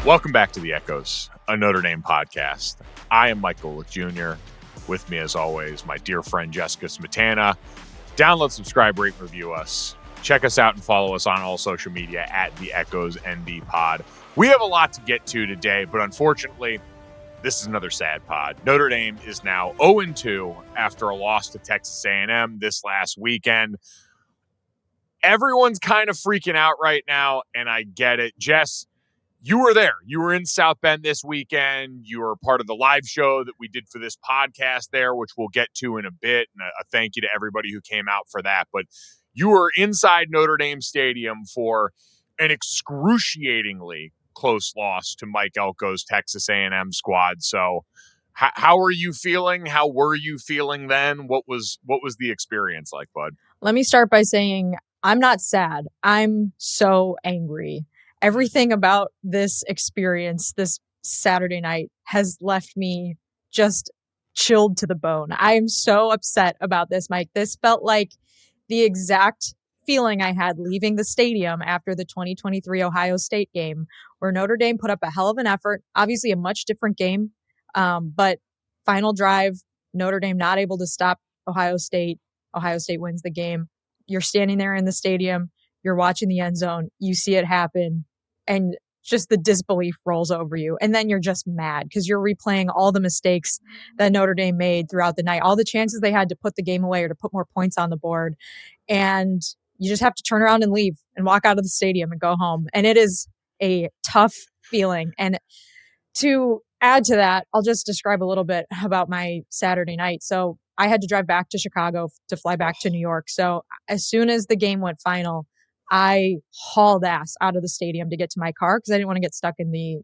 Welcome back to The Echoes, a Notre Dame podcast. I am Mike Golic Jr. With me, as always, my dear friend Jessica Smetana. Download, subscribe, rate, review us. Check us out and follow us on all social media at The Echoes ND Pod. We have a lot to get to today, but unfortunately, this is another sad pod. Notre Dame is now 0-2 after a loss to Texas A&M this last weekend. Everyone's kind of freaking out right now, and I get it. Jess, you were there. You were in South Bend this weekend. You were part of the live show that we did for this podcast there, which we'll get to in a bit. And a thank you to everybody who came out for that. But you were inside Notre Dame Stadium for an excruciatingly close loss to Mike Elko's Texas A&M squad. So how are you feeling? How were you feeling then? What was the experience like, bud? Let me start by saying I'm not sad. I'm so angry. Everything about this experience, this Saturday night, has left me just chilled to the bone. I am so upset about this, Mike. This felt like the exact feeling I had leaving the stadium after the 2023 Ohio State game, where Notre Dame put up a hell of an effort. Obviously a much different game, but final drive, Notre Dame not able to stop Ohio State. Ohio State wins the game. You're standing there in the stadium. You're watching the end zone. You see it happen, and just the disbelief rolls over you. And then you're just mad because you're replaying all the mistakes that Notre Dame made throughout the night, all the chances they had to put the game away or to put more points on the board. And you just have to turn around and leave and walk out of the stadium and go home. And it is a tough feeling. And to add to that, I'll just describe a little bit about my Saturday night. So I had to drive back to Chicago to fly back to New York. So as soon as the game went final, I hauled ass out of the stadium to get to my car because I didn't want to get stuck in the,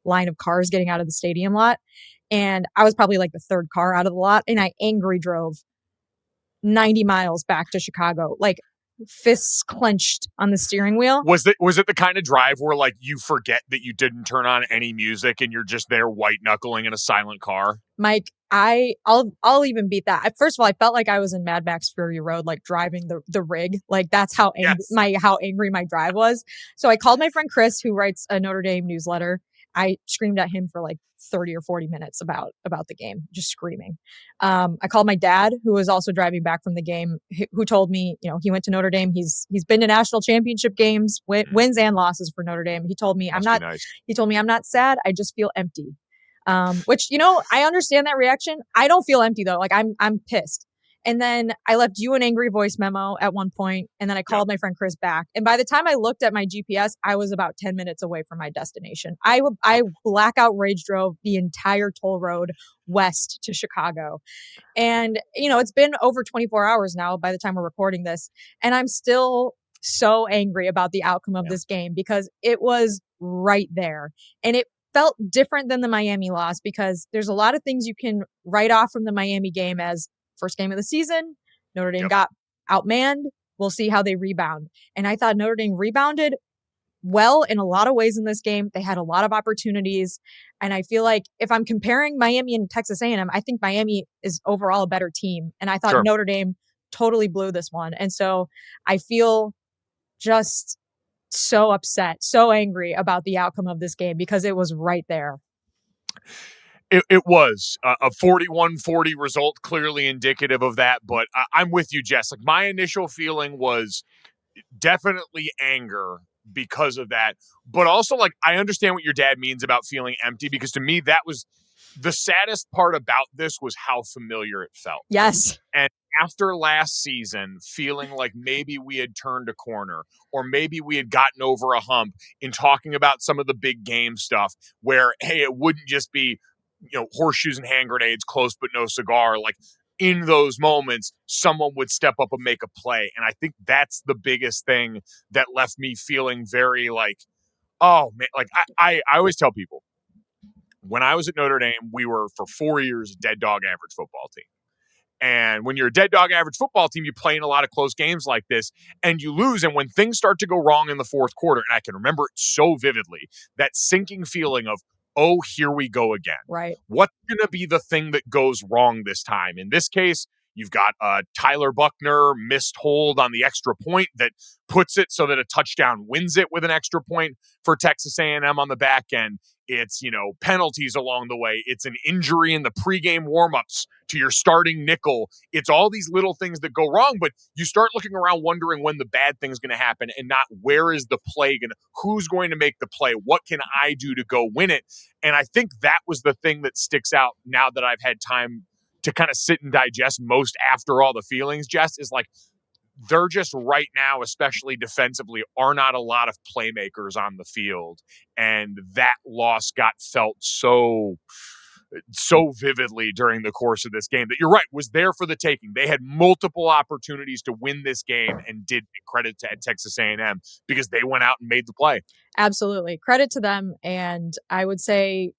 line of cars getting out of the stadium lot. And I was probably like the third car out of the lot. And I angry drove 90 miles back to Chicago, like fists clenched on the steering wheel. Was it the kind of drive where like you forget that you didn't turn on any music and you're just there white knuckling in a silent car? Mike, I'll even beat that. First of all, I felt like I was in Mad Max Fury Road, like driving the rig. Like that's how how angry my drive was. So I called my friend Chris, who writes a Notre Dame newsletter. I screamed at him for like 30 or 40 minutes about the game, just screaming. I called my dad, who was also driving back from the game, who told me, he went to Notre Dame. He's been to national championship games, wins and losses for Notre Dame. He told me He told me I'm not sad. I just feel empty. Which, I understand that reaction. I don't feel empty though. Like I'm pissed. And then I left you an angry voice memo at one point, and then I called my friend Chris back. And by the time I looked at my GPS, I was about 10 minutes away from my destination. I blackout rage drove the entire toll road west to Chicago. And, it's been over 24 hours now by the time we're recording this. And I'm still so angry about the outcome of this game because it was right there. And it felt different than the Miami loss because there's a lot of things you can write off from the Miami game as first game of the season. Notre Dame got outmanned. We'll see how they rebound. And I thought Notre Dame rebounded well in a lot of ways in this game. They had a lot of opportunities. And I feel like if I'm comparing Miami and Texas A&M, I think Miami is overall a better team. And I thought Notre Dame totally blew this one. And so I feel just so upset, so angry about the outcome of this game because it was right there. It was a 41-40 result, clearly indicative of that. But I'm with you, Jess. Like my initial feeling was definitely anger because of that. But also, like, I understand what your dad means about feeling empty, because to me, that was the saddest part about this was how familiar it felt. Yes. And after last season, feeling like maybe we had turned a corner or maybe we had gotten over a hump in talking about some of the big game stuff where, hey, it wouldn't just be, horseshoes and hand grenades, close but no cigar. Like in those moments, someone would step up and make a play. And I think that's the biggest thing that left me feeling very like, oh man, like I always tell people, when I was at Notre Dame, we were for 4 years a dead dog average football team. And when you're a dead dog average football team, you play in a lot of close games like this and you lose. And when things start to go wrong in the fourth quarter, and I can remember it so vividly, that sinking feeling of, oh, here we go again. Right. What's going to be the thing that goes wrong this time? In this case, You've got Tyler Buckner missed hold on the extra point that puts it so that a touchdown wins it with an extra point for Texas A&M on the back end. It's, penalties along the way. It's an injury in the pregame warmups to your starting nickel. It's all these little things that go wrong, but you start looking around wondering when the bad thing's going to happen and not where is the play and who's going to make the play? What can I do to go win it? And I think that was the thing that sticks out now that I've had time to kind of sit and digest most after all the feelings, Jess, is like, they're just right now, especially defensively, are not a lot of playmakers on the field. And that loss got felt so vividly during the course of this game that you're right, was there for the taking. They had multiple opportunities to win this game and did. Credit to Texas A&M because they went out and made the play. Absolutely. Credit to them. And I would say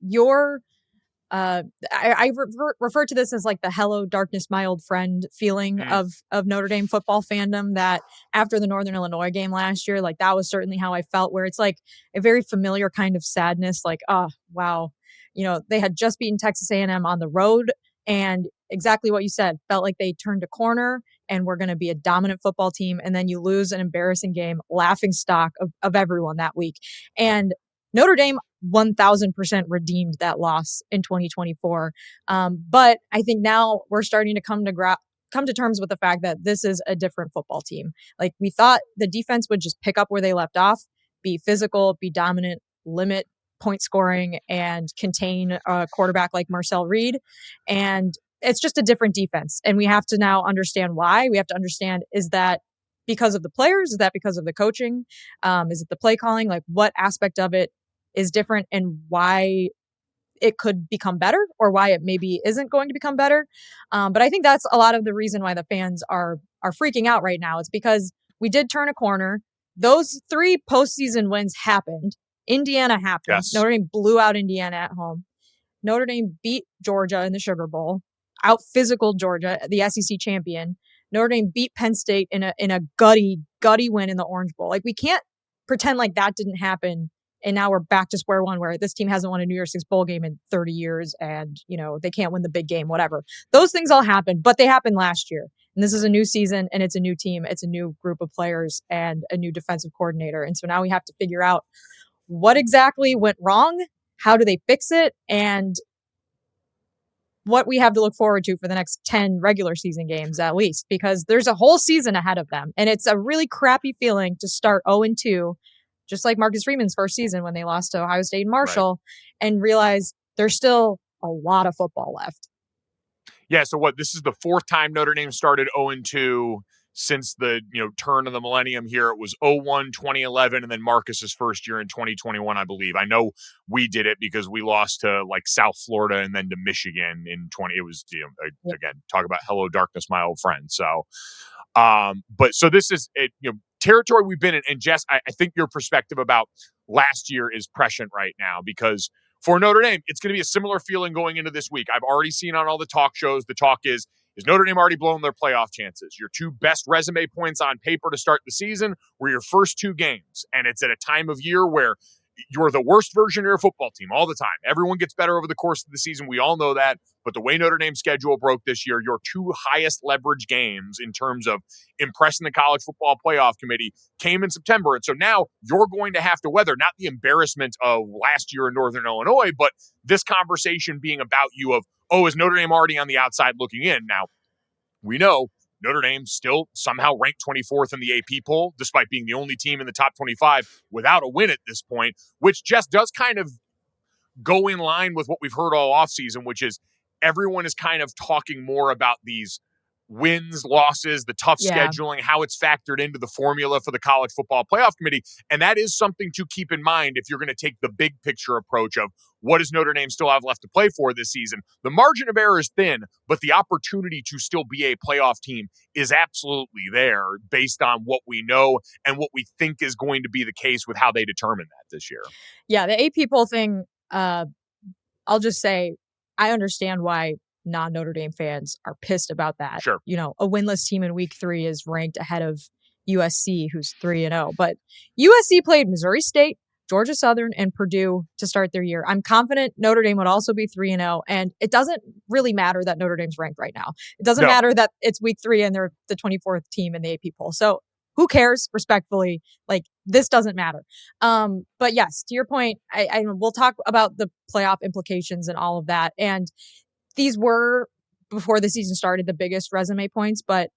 I refer to this as like the hello darkness, my old friend feeling of Notre Dame football fandom, that after the Northern Illinois game last year, like that was certainly how I felt, where it's like a very familiar kind of sadness. Like, oh, wow. They had just beaten Texas A&M on the road, and exactly what you said, felt like they turned a corner and we're going to be a dominant football team. And then you lose an embarrassing game, laughing stock of everyone that week. And Notre Dame 1000% redeemed that loss in 2024. But I think now we're starting to come to terms with the fact that this is a different football team. Like, we thought the defense would just pick up where they left off, be physical, be dominant, limit point scoring, and contain a quarterback like Marcel Reed. And it's just a different defense. And we have to now understand why. We have to understand, is that because of the players? Is that because of the coaching? Is it the play calling? Like, what aspect of it is different, and why it could become better, or why it maybe isn't going to become better. But I think that's a lot of the reason why the fans are freaking out right now. It's because we did turn a corner. Those 3 postseason wins happened. Indiana happened. Yes. Notre Dame blew out Indiana at home. Notre Dame beat Georgia in the Sugar Bowl, out physical Georgia, the SEC champion. Notre Dame beat Penn State in a gutty win in the Orange Bowl. Like, we can't pretend like that didn't happen. And now we're back to square one, where this team hasn't won a New Year's Six bowl game in 30 years and, they can't win the big game, whatever. Those things all happened, but they happened last year. And this is a new season, and it's a new team. It's a new group of players and a new defensive coordinator. And so now we have to figure out what exactly went wrong, how do they fix it, and what we have to look forward to for the next 10 regular season games at least, because there's a whole season ahead of them. And it's a really crappy feeling to start 0-2, just like Marcus Freeman's first season when they lost to Ohio State and Marshall, right, and realize there's still a lot of football left. Yeah, so this is the 4th time Notre Dame started 0-2 since the turn of the millennium here. It was 0-1 2011, and then Marcus's first year in 2021, I believe. I know we did it because we lost to like South Florida and then to Michigan in 20. It was again, talk about hello darkness, my old friend. So, but so this is it. Territory we've been in, and Jess, I think your perspective about last year is prescient right now, because for Notre Dame, it's going to be a similar feeling going into this week. I've already seen on all the talk shows, the talk is Notre Dame already blown their playoff chances? Your 2 best resume points on paper to start the season were your first 2 games. And it's at a time of year where you're the worst version of your football team all the time. Everyone gets better over the course of the season. We all know that. But the way Notre Dame's schedule broke this year, your 2 highest leverage games in terms of impressing the college football playoff committee came in September. And so now you're going to have to weather not the embarrassment of last year in Northern Illinois, but this conversation being about you of, is Notre Dame already on the outside looking in? Now, we know Notre Dame still somehow ranked 24th in the AP poll, despite being the only team in the top 25 without a win at this point, which just does kind of go in line with what we've heard all offseason, which is everyone is kind of talking more about these wins, losses, the tough scheduling, how it's factored into the formula for the college football playoff committee. And that is something to keep in mind if you're going to take the big picture approach of what does Notre Dame still have left to play for this season. The margin of error is thin, but the opportunity to still be a playoff team is absolutely there based on what we know and what we think is going to be the case with how they determine that this year. Yeah, the AP poll thing, I'll just say, I understand why non-Notre Dame fans are pissed about that. Sure. A winless team in week 3 is ranked ahead of USC, who's 3-0. But USC played Missouri State, Georgia Southern and Purdue to start their year. I'm confident Notre Dame would also be 3-0. And it doesn't really matter that Notre Dame's ranked right now. It doesn't matter that it's week 3 and they're the 24th team in the AP poll. So who cares, respectfully? Like, this doesn't matter. But yes, to your point, I we'll talk about the playoff implications and all of that. And these were, before the season started, the biggest resume points, but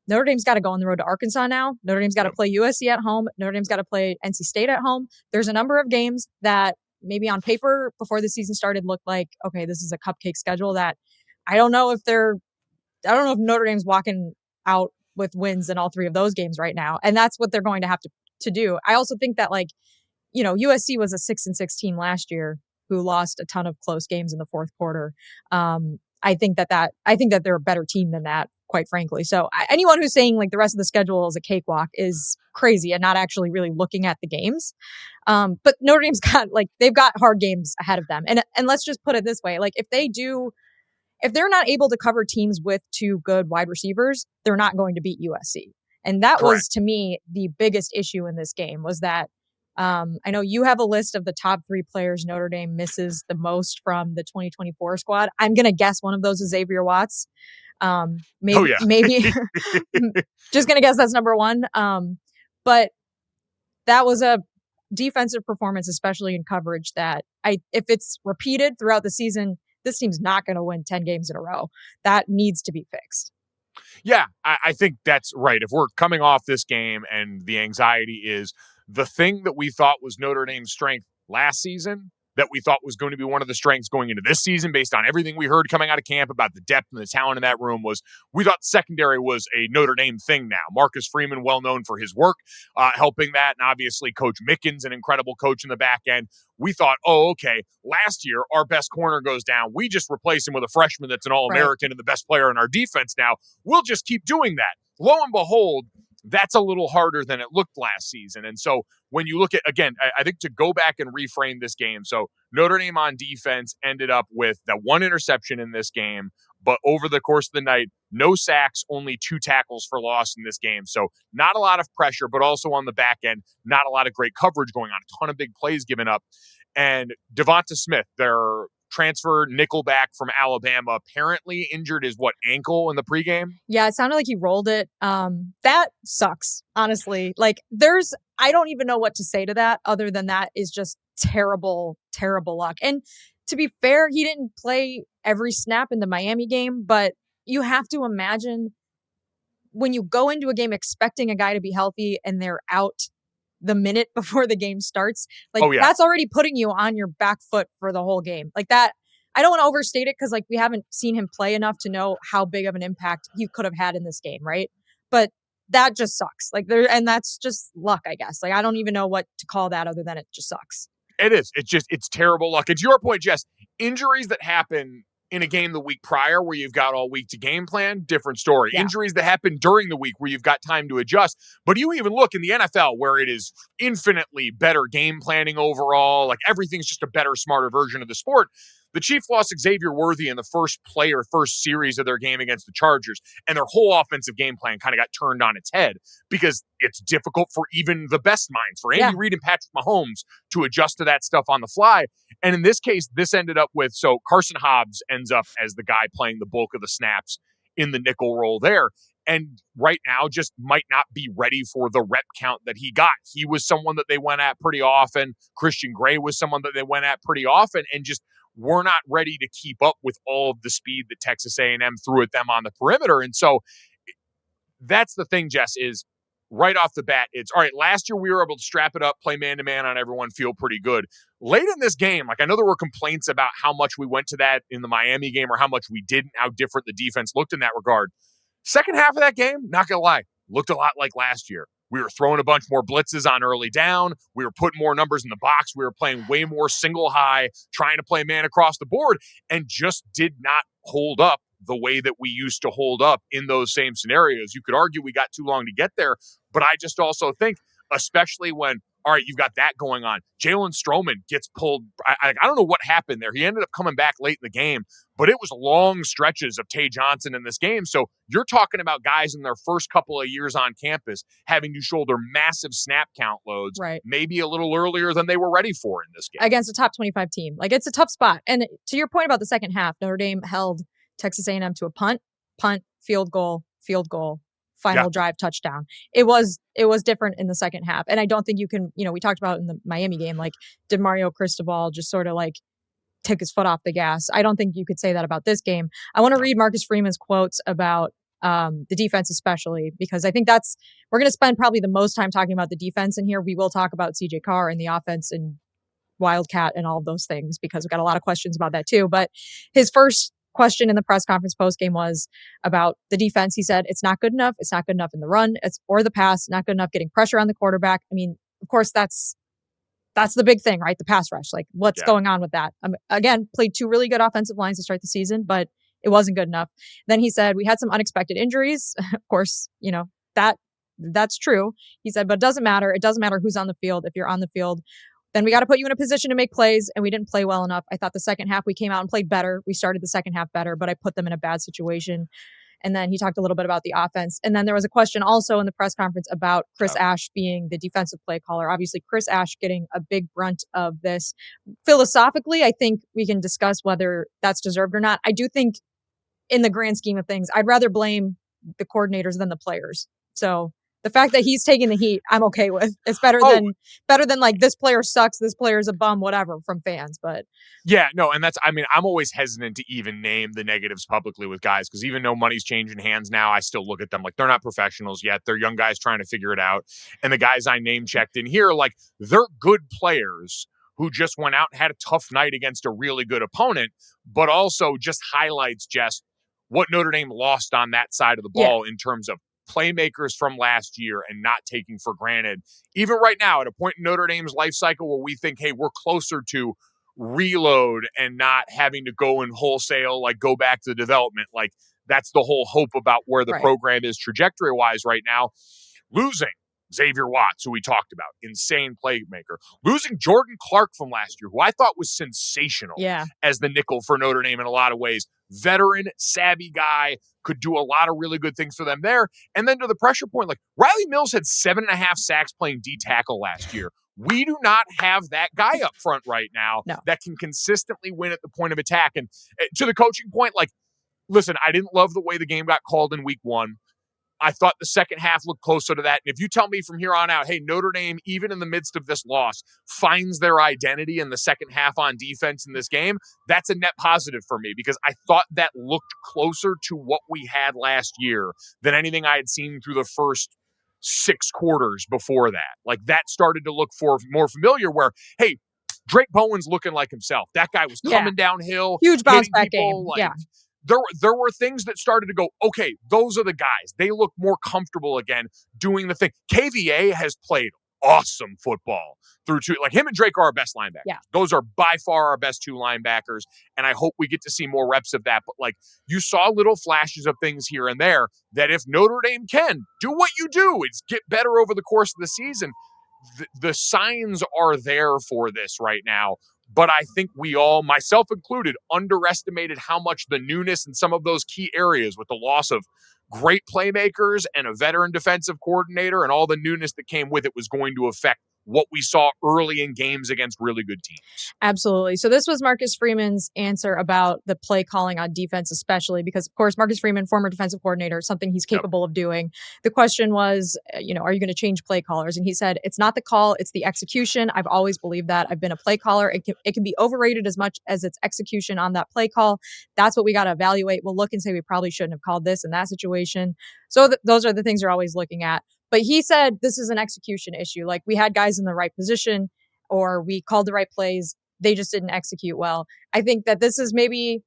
Notre Dame's got to go on the road to Arkansas now. Notre Dame's got to play USC at home. Notre Dame's got to play NC State at home. There's a number of games that maybe on paper before the season started looked like, okay, this is a cupcake schedule that I don't know if Notre Dame's walking out with wins in all 3 of those games right now. And that's what they're going to have to do. I also think that, like, USC was a 6-6 team last year who lost a ton of close games in the fourth quarter. I think that they're a better team than that, quite frankly. So anyone who's saying like the rest of the schedule is a cakewalk is crazy and not actually really looking at the games. But Notre Dame's they've got hard games ahead of them. And let's just put it this way. Like, if they're not able to cover teams with 2 good wide receivers, they're not going to beat USC. And that was, to me, the biggest issue in this game was that I know you have a list of the top 3 players Notre Dame misses the most from the 2024 squad. I'm going to guess one of those is Xavier Watts. Maybe just going to guess that's number 1. But that was a defensive performance, especially in coverage, that if it's repeated throughout the season, this team's not going to win 10 games in a row. That needs to be fixed. Yeah, I think that's right. If we're coming off this game and the anxiety is the thing that we thought was Notre Dame's strength last season, that we thought was going to be one of the strengths going into this season based on everything we heard coming out of camp about the depth and the talent in that room, was we thought secondary was a Notre Dame thing now. Marcus Freeman, well known for his work, helping that. And obviously Coach Mickens, an incredible coach in the back end. We thought, oh, okay, last year our best corner goes down. We just replace him with a freshman that's an All-American and the best player in our defense now. We'll just keep doing that. Lo and behold, that's a little harder than it looked last season. And so when you look at, again, I think to go back and reframe this game, so Notre Dame on defense ended up with that 1 interception in this game, but over the course of the night, no sacks, only 2 tackles for loss in this game. So not a lot of pressure, but also on the back end, not a lot of great coverage going on, a ton of big plays given up. And Devonta Smith, their transfer nickelback from Alabama, apparently injured his ankle in the pregame. Yeah, it sounded like he rolled it. That sucks, honestly. Like, I don't even know what to say to that other than that is just terrible, terrible luck. And to be fair, he didn't play every snap in the Miami game, but you have to imagine when you go into a game expecting a guy to be healthy and they're out the minute before the game starts, that's already putting you on your back foot for the whole game. Like that, I don't want to overstate it because we haven't seen him play enough to know how big of an impact he could have had in this game, right? But that just sucks. And that's just luck, I guess. I don't even know what to call that other than it just sucks. It is. It's terrible luck. And to your point, Jess, injuries that happen in a game the week prior where you've got all week to game plan, different story. Yeah. Injuries that happen during the week where you've got time to adjust. But you even look in the NFL where it is infinitely better game planning overall. Everything's just a better, smarter version of the sport. The Chiefs lost Xavier Worthy in the first series of their game against the Chargers, and their whole offensive game plan kind of got turned on its head because it's difficult for even the best minds, for Andy Reid and Patrick Mahomes, to adjust to that stuff on the fly. And in this case, this ended up with, so Carson Hobbs ends up as the guy playing the bulk of the snaps in the nickel role there. And right now just might not be ready for the rep count that he got. He was someone that they went at pretty often. Christian Gray was someone that they went at pretty often, and just we're not ready to keep up with all of the speed that Texas A&M threw at them on the perimeter. And so that's the thing, Jess, is right off the bat, it's all right. Last year we were able to strap it up, play man-to-man on everyone, feel pretty good. Late in this game, I know there were complaints about how much we went to that in the Miami game or how much we didn't, how different the defense looked in that regard. Second half of that game, not going to lie, looked a lot like last year. We were throwing a bunch more blitzes on early down. We were putting more numbers in the box. We were playing way more single high, trying to play man across the board, and just did not hold up the way that we used to hold up in those same scenarios. You could argue we got too long to get there, but I just also think, especially when, all right, you've got that going on. Jalen Stroman gets pulled. I don't know what happened there. He ended up coming back late in the game, but it was long stretches of Tay Johnson in this game. So you're talking about guys in their first couple of years on campus having to shoulder massive snap count loads, right, maybe a little earlier than they were ready for in this game. Against a top 25 team. Like, it's a tough spot. And to your point about the second half, Notre Dame held Texas A&M to a punt, field goal, final drive, touchdown. It was different in the second half. And I don't think you can, we talked about in the Miami game, like, did Mario Cristobal just sort of like took his foot off the gas? I don't think you could say that about this game. I want to read Marcus Freeman's quotes about the defense, especially because I think we're going to spend probably the most time talking about the defense in here. We will talk about CJ Carr and the offense and Wildcat and all of those things because we've got a lot of questions about that too. But his first question in the press conference postgame was about the defense. He said, it's not good enough. It's not good enough in the run or the pass, not good enough getting pressure on the quarterback. I mean, of course, that's the big thing, right? The pass rush. Like, what's going on with that? Again, played 2 really good offensive lines to start the season, but it wasn't good enough. Then he said, we had some unexpected injuries. Of course, that's true. He said, but it doesn't matter. It doesn't matter who's on the field. If you're on the field, then we got to put you in a position to make plays, and we didn't play well enough. I thought the second half we came out and played better. We started the second half better, but I put them in a bad situation. And then he talked a little bit about the offense. And then there was a question also in the press conference about Chris Ash being the defensive play caller. Obviously, Chris Ash getting a big brunt of this. Philosophically, I think we can discuss whether that's deserved or not. I do think in the grand scheme of things, I'd rather blame the coordinators than the players. So the fact that he's taking the heat, I'm okay with. It's better than like, this player sucks, this player's a bum, whatever, from fans. But yeah, no, and I'm always hesitant to even name the negatives publicly with guys because even though money's changing hands now, I still look at them like they're not professionals yet. They're young guys trying to figure it out. And the guys I name checked in here, like, they're good players who just went out and had a tough night against a really good opponent, but also just highlights just what Notre Dame lost on that side of the ball in terms of playmakers from last year and not taking for granted. Even right now, at a point in Notre Dame's life cycle where we think, hey, we're closer to reload and not having to go and wholesale, like, go back to the development. Like, that's the whole hope about where the program is trajectory-wise right now. Losing Xavier Watts, who we talked about, insane playmaker. Losing Jordan Clark from last year, who I thought was sensational as the nickel for Notre Dame in a lot of ways. Veteran, savvy guy, could do a lot of really good things for them there. And then to the pressure point, like, Riley Mills had 7.5 sacks playing D-tackle last year. We do not have that guy up front right now that can consistently win at the point of attack. And to the coaching point, like, listen, I didn't love the way the game got called in week 1. I thought the second half looked closer to that. And if you tell me from here on out, hey, Notre Dame, even in the midst of this loss, finds their identity in the second half on defense in this game, that's a net positive for me because I thought that looked closer to what we had last year than anything I had seen through the first 6 quarters before that. Like, that started to look more familiar where, hey, Drake Bowen's looking like himself. That guy was coming downhill. Huge bounce back game. Like, there were things that started to go, okay, those are the guys. They look more comfortable again doing the thing. KVA has played awesome football through 2. Like, him and Drake are our best linebackers. Yeah. Those are by far our best 2 linebackers, and I hope we get to see more reps of that. But, like, you saw little flashes of things here and there that if Notre Dame can do what you do, it's get better over the course of the season. The signs are there for this right now. But I think we all, myself included, underestimated how much the newness in some of those key areas with the loss of great playmakers and a veteran defensive coordinator and all the newness that came with it was going to affect what we saw early in games against really good teams. Absolutely. So this was Marcus Freeman's answer about the play calling on defense, especially because, of course, Marcus Freeman, former defensive coordinator, something he's capable of doing. The question was, are you going to change play callers? And he said, it's not the call, it's the execution. I've always believed that. I've been a play caller. It can be overrated as much as its execution on that play call. That's what we got to evaluate. We'll look and say we probably shouldn't have called this in that situation. So those are the things you're always looking at. But he said this is an execution issue. Like, we had guys in the right position or we called the right plays. They just didn't execute well. I think that this is maybe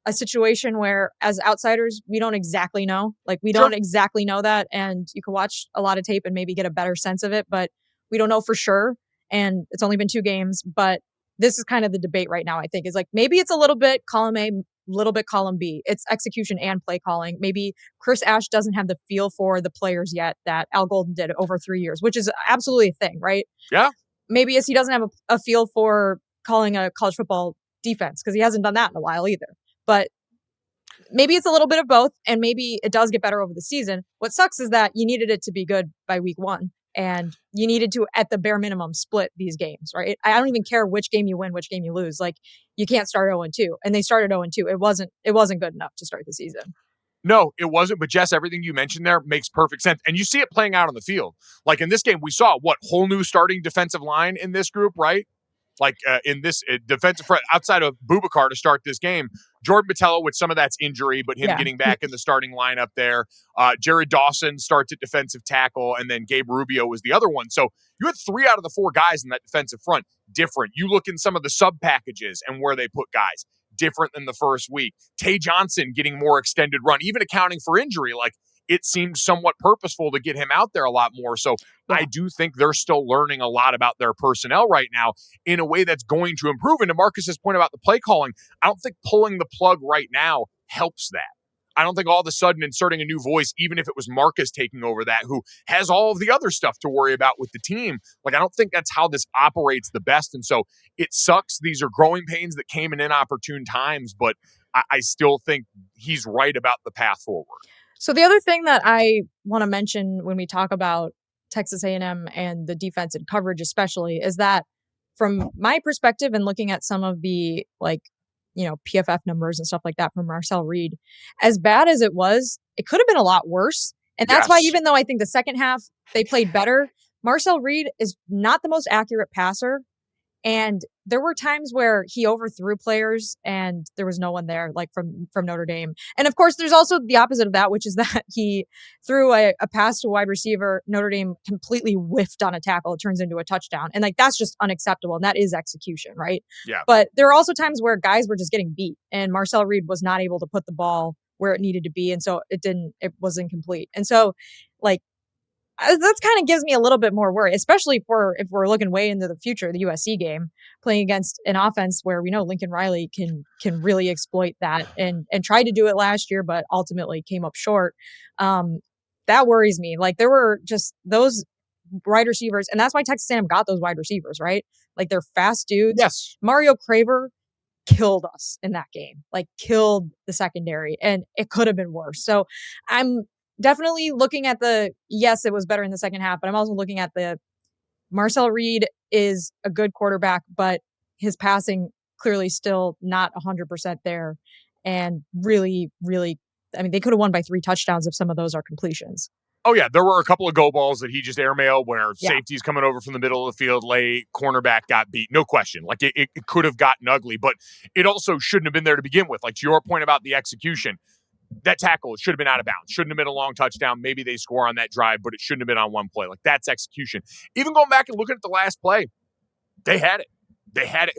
a situation where, as outsiders, we don't exactly know. Like, we don't exactly know that. And you can watch a lot of tape and maybe get a better sense of it, but we don't know for sure. And it's only been 2 games. But this is kind of the debate right now, I think, is like, maybe it's a little bit column A, little bit column B. It's execution and play calling. Maybe Chris Ash doesn't have the feel for the players yet that Al Golden did over 3 years, which is absolutely a thing, right? Yeah. maybe it's he doesn't have a feel for calling a college football defense because he hasn't done that in a while either. But maybe it's a little bit of both, and maybe it does get better over the season. What sucks is that you needed it to be good by week 1, and you needed to, at the bare minimum, split these games, right? I don't even care which game you win, which game you lose. Like, you can't start 0-2, and they started 0-2. It wasn't good enough to start the season. No, it wasn't. But Jess, everything you mentioned there makes perfect sense. And you see it playing out on the field. Like in this game, we saw whole new starting defensive line in this group, right? Like in this defensive front, outside of Boubacar to start this game, Jordan Botelho with some of that's injury, but him getting back in the starting lineup there. Jared Dawson starts at defensive tackle, and then Gabe Rubio was the other one. So you had 3 out of the 4 guys in that defensive front different. You look in some of the sub packages and where they put guys different than the first week. Tay Johnson getting more extended run, even accounting for injury. Like, it seemed somewhat purposeful to get him out there a lot more. So I do think they're still learning a lot about their personnel right now in a way that's going to improve. And to Marcus's point about the play calling, I don't think pulling the plug right now helps that. I don't think all of a sudden inserting a new voice, even if it was Marcus taking over that, who has all of the other stuff to worry about with the team, like, I don't think that's how this operates the best. And so it sucks. These are growing pains that came in inopportune times, but I still think he's right about the path forward. So the other thing that I want to mention when we talk about Texas A&M and the defense and coverage especially is that from my perspective and looking at some of the PFF numbers and stuff like that from Marcel Reed, as bad as it was, it could have been a lot worse. And that's why, even though I think the second half they played better, Marcel Reed is not the most accurate passer. And there were times where he overthrew players and there was no one there, like from Notre Dame. And of course, there's also the opposite of that, which is that he threw a pass to a wide receiver. Notre Dame completely whiffed on a tackle. It turns into a touchdown. And like, that's just unacceptable. And that is execution, right? Yeah. But there are also times where guys were just getting beat and Marcel Reed was not able to put the ball where it needed to be. And so it was incomplete. And so, like, that kind of gives me a little bit more worry, especially if we're looking way into the future, the USC game, playing against an offense where we know Lincoln Riley can really exploit that and tried to do it last year, but ultimately came up short. That worries me. Like, there were just those wide receivers, and that's why Texas A&M got those wide receivers, right? Like, they're fast dudes. Yes. Mario Craver killed us in that game, like killed the secondary, and it could have been worse. So I'm definitely looking at yes, it was better in the second half, but I'm also looking at Marcel Reed is a good quarterback, but his passing clearly still not 100% there. And really, really, I mean, they could have won by 3 touchdowns if some of those are completions. Oh, yeah. There were a couple of go balls that he just airmailed where safety's coming over from the middle of the field late, cornerback got beat. No question. Like, it could have gotten ugly, but it also shouldn't have been there to begin with. Like, to your point about the execution, that tackle should have been out of bounds. Shouldn't have been a long touchdown. Maybe they score on that drive, but it shouldn't have been on one play. Like, that's execution. Even going back and looking at the last play, they had it. They had it.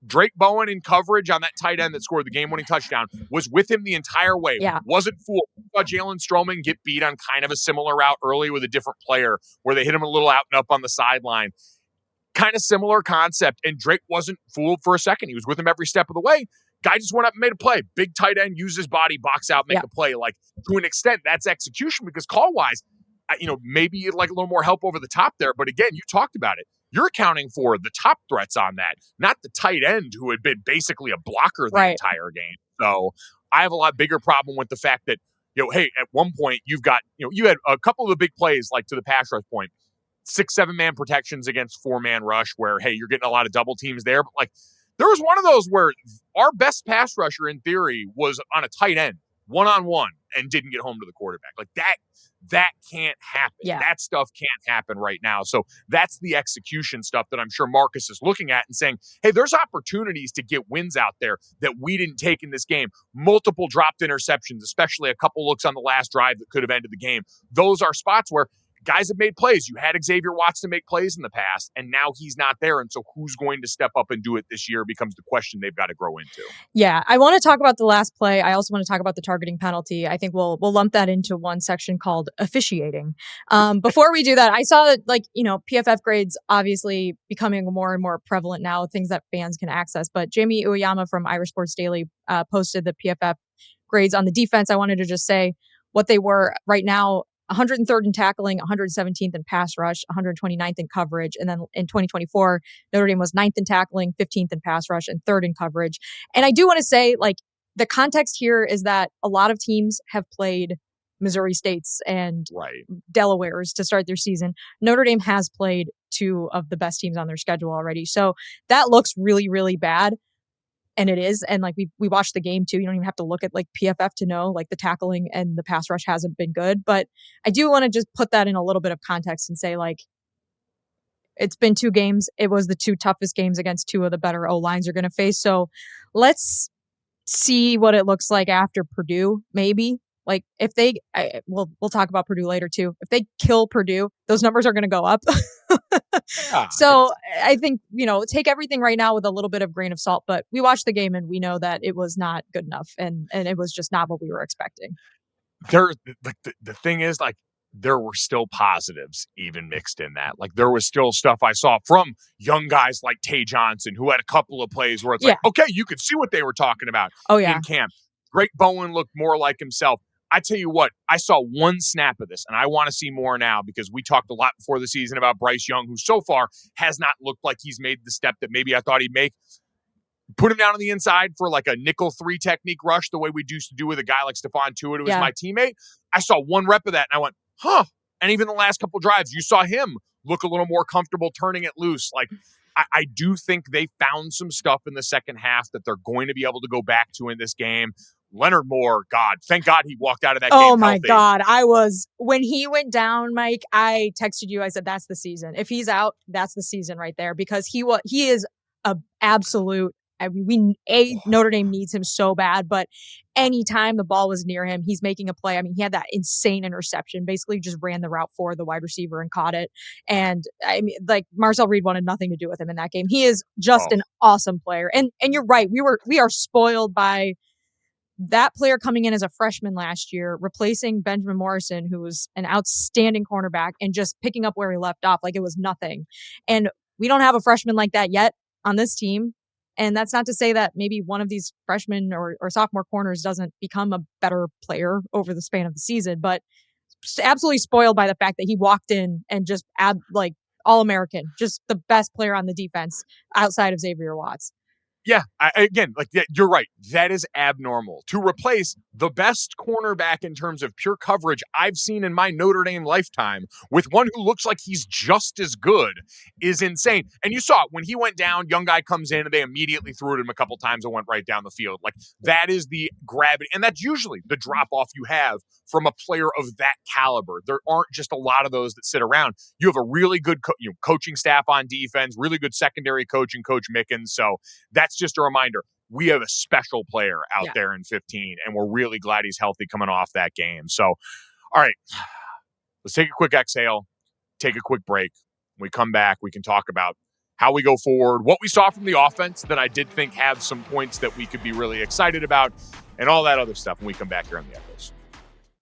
Drake Bowen in coverage on that tight end that scored the game-winning touchdown was with him the entire way. Yeah. Wasn't fooled. Saw Jalen Stroman get beat on kind of a similar route early with a different player where they hit him a little out and up on the sideline. Kind of similar concept, and Drake wasn't fooled for a second. He was with him every step of the way. Guy just went up and made a play. Big tight end, used his body, box out, make a play. Like, to an extent, that's execution because call-wise, maybe you'd like a little more help over the top there. But again, you talked about it. You're accounting for the top threats on that, not the tight end who had been basically a blocker the entire game. So I have a lot bigger problem with the fact that, hey, at one point you've got, you had a couple of the big plays, like to the pass rush point, 6-7 man protections against 4-man rush where, hey, you're getting a lot of double teams there. But like, there was one of those where our best pass rusher in theory was on a tight end, one-on-one, and didn't get home to the quarterback. Like, that can't happen. Yeah. That stuff can't happen right now. So that's the execution stuff that I'm sure Marcus is looking at and saying, hey, there's opportunities to get wins out there that we didn't take in this game. Multiple dropped interceptions, especially a couple looks on the last drive that could have ended the game. Those are spots where guys have made plays. You had Xavier Watson make plays in the past, and now he's not there. And so who's going to step up and do it this year becomes the question they've got to grow into. Yeah, I want to talk about the last play. I also want to talk about the targeting penalty. I think we'll lump that into one section called officiating. Before we do that, I saw that, PFF grades obviously becoming more and more prevalent now, things that fans can access. But Jamie Uyama from Irish Sports Daily posted the PFF grades on the defense. I wanted to just say what they were right now. 103rd in tackling, 117th in pass rush, 129th in coverage. And then in 2024, Notre Dame was 9th in tackling, 15th in pass rush, and 3rd in coverage. And I do want to say, like, the context here is that a lot of teams have played Missouri States and Delaware's to start their season. Notre Dame has played 2 of the best teams on their schedule already. So that looks really, really bad. And it is. And like we watched the game too. You don't even have to look at like PFF to know like the tackling and the pass rush hasn't been good. But I do want to just put that in a little bit of context and say, like, it's been 2 games. It was the 2 toughest games against 2 of the better O-lines you're going to face. So let's see what it looks like after Purdue, maybe. Like if we'll talk about Purdue later too. If they kill Purdue, those numbers are going to go up. So I think, take everything right now with a little bit of grain of salt, but we watched the game and we know that it was not good enough and it was just not what we were expecting. The thing is, like, there were still positives even mixed in that. Like, there was still stuff I saw from young guys like Tay Johnson, who had a couple of plays where it's like, okay, you could see what they were talking about in camp. Greg Bowen looked more like himself. I tell you what, I saw one snap of this, and I want to see more now because we talked a lot before the season about Bryce Young, who so far has not looked like he's made the step that maybe I thought he'd make. Put him down on the inside for like a nickel 3 technique rush, the way we used to do with a guy like Stephon Tuitt, who was my teammate. I saw one rep of that, and I went, huh. And even the last couple drives, you saw him look a little more comfortable turning it loose. Like, I do think they found some stuff in the second half that they're going to be able to go back to in this game. Leonard Moore, God, thank God he walked out of that game Oh my healthy. God. When he went down, Mike, I texted you. I said, that's the season. If he's out, that's the season right there because he is a absolute, Notre Dame needs him so bad, but anytime the ball was near him, he's making a play. I mean, he had that insane interception, basically just ran the route for the wide receiver and caught it. And I mean, like, Marcel Reed wanted nothing to do with him in that game. He is just an awesome player. And you're right. We are spoiled by that player coming in as a freshman last year, replacing Benjamin Morrison, who was an outstanding cornerback, and just picking up where he left off like it was nothing. And we don't have a freshman like that yet on this team. And that's not to say that maybe one of these freshmen or sophomore corners doesn't become a better player over the span of the season, but absolutely spoiled by the fact that he walked in and just like All-American, just the best player on the defense outside of Xavier Watts. Yeah, you're right. That is abnormal. To replace the best cornerback in terms of pure coverage I've seen in my Notre Dame lifetime with one who looks like he's just as good is insane. And you saw it when he went down, young guy comes in and they immediately threw it him a couple times and went right down the field. Like, that is the gravity. And that's usually the drop off you have from a player of that caliber. There aren't just a lot of those that sit around. You have a really good coaching staff on defense, really good secondary coach and Coach Mickens. So that's just a reminder. We have a special player out there in 15, and we're really glad he's healthy coming off that game. So, all right, let's take a quick exhale, take a quick break. When we come back, we can talk about how we go forward, what we saw from the offense that I did think had some points that we could be really excited about, and all that other stuff when we come back here on the Echoes.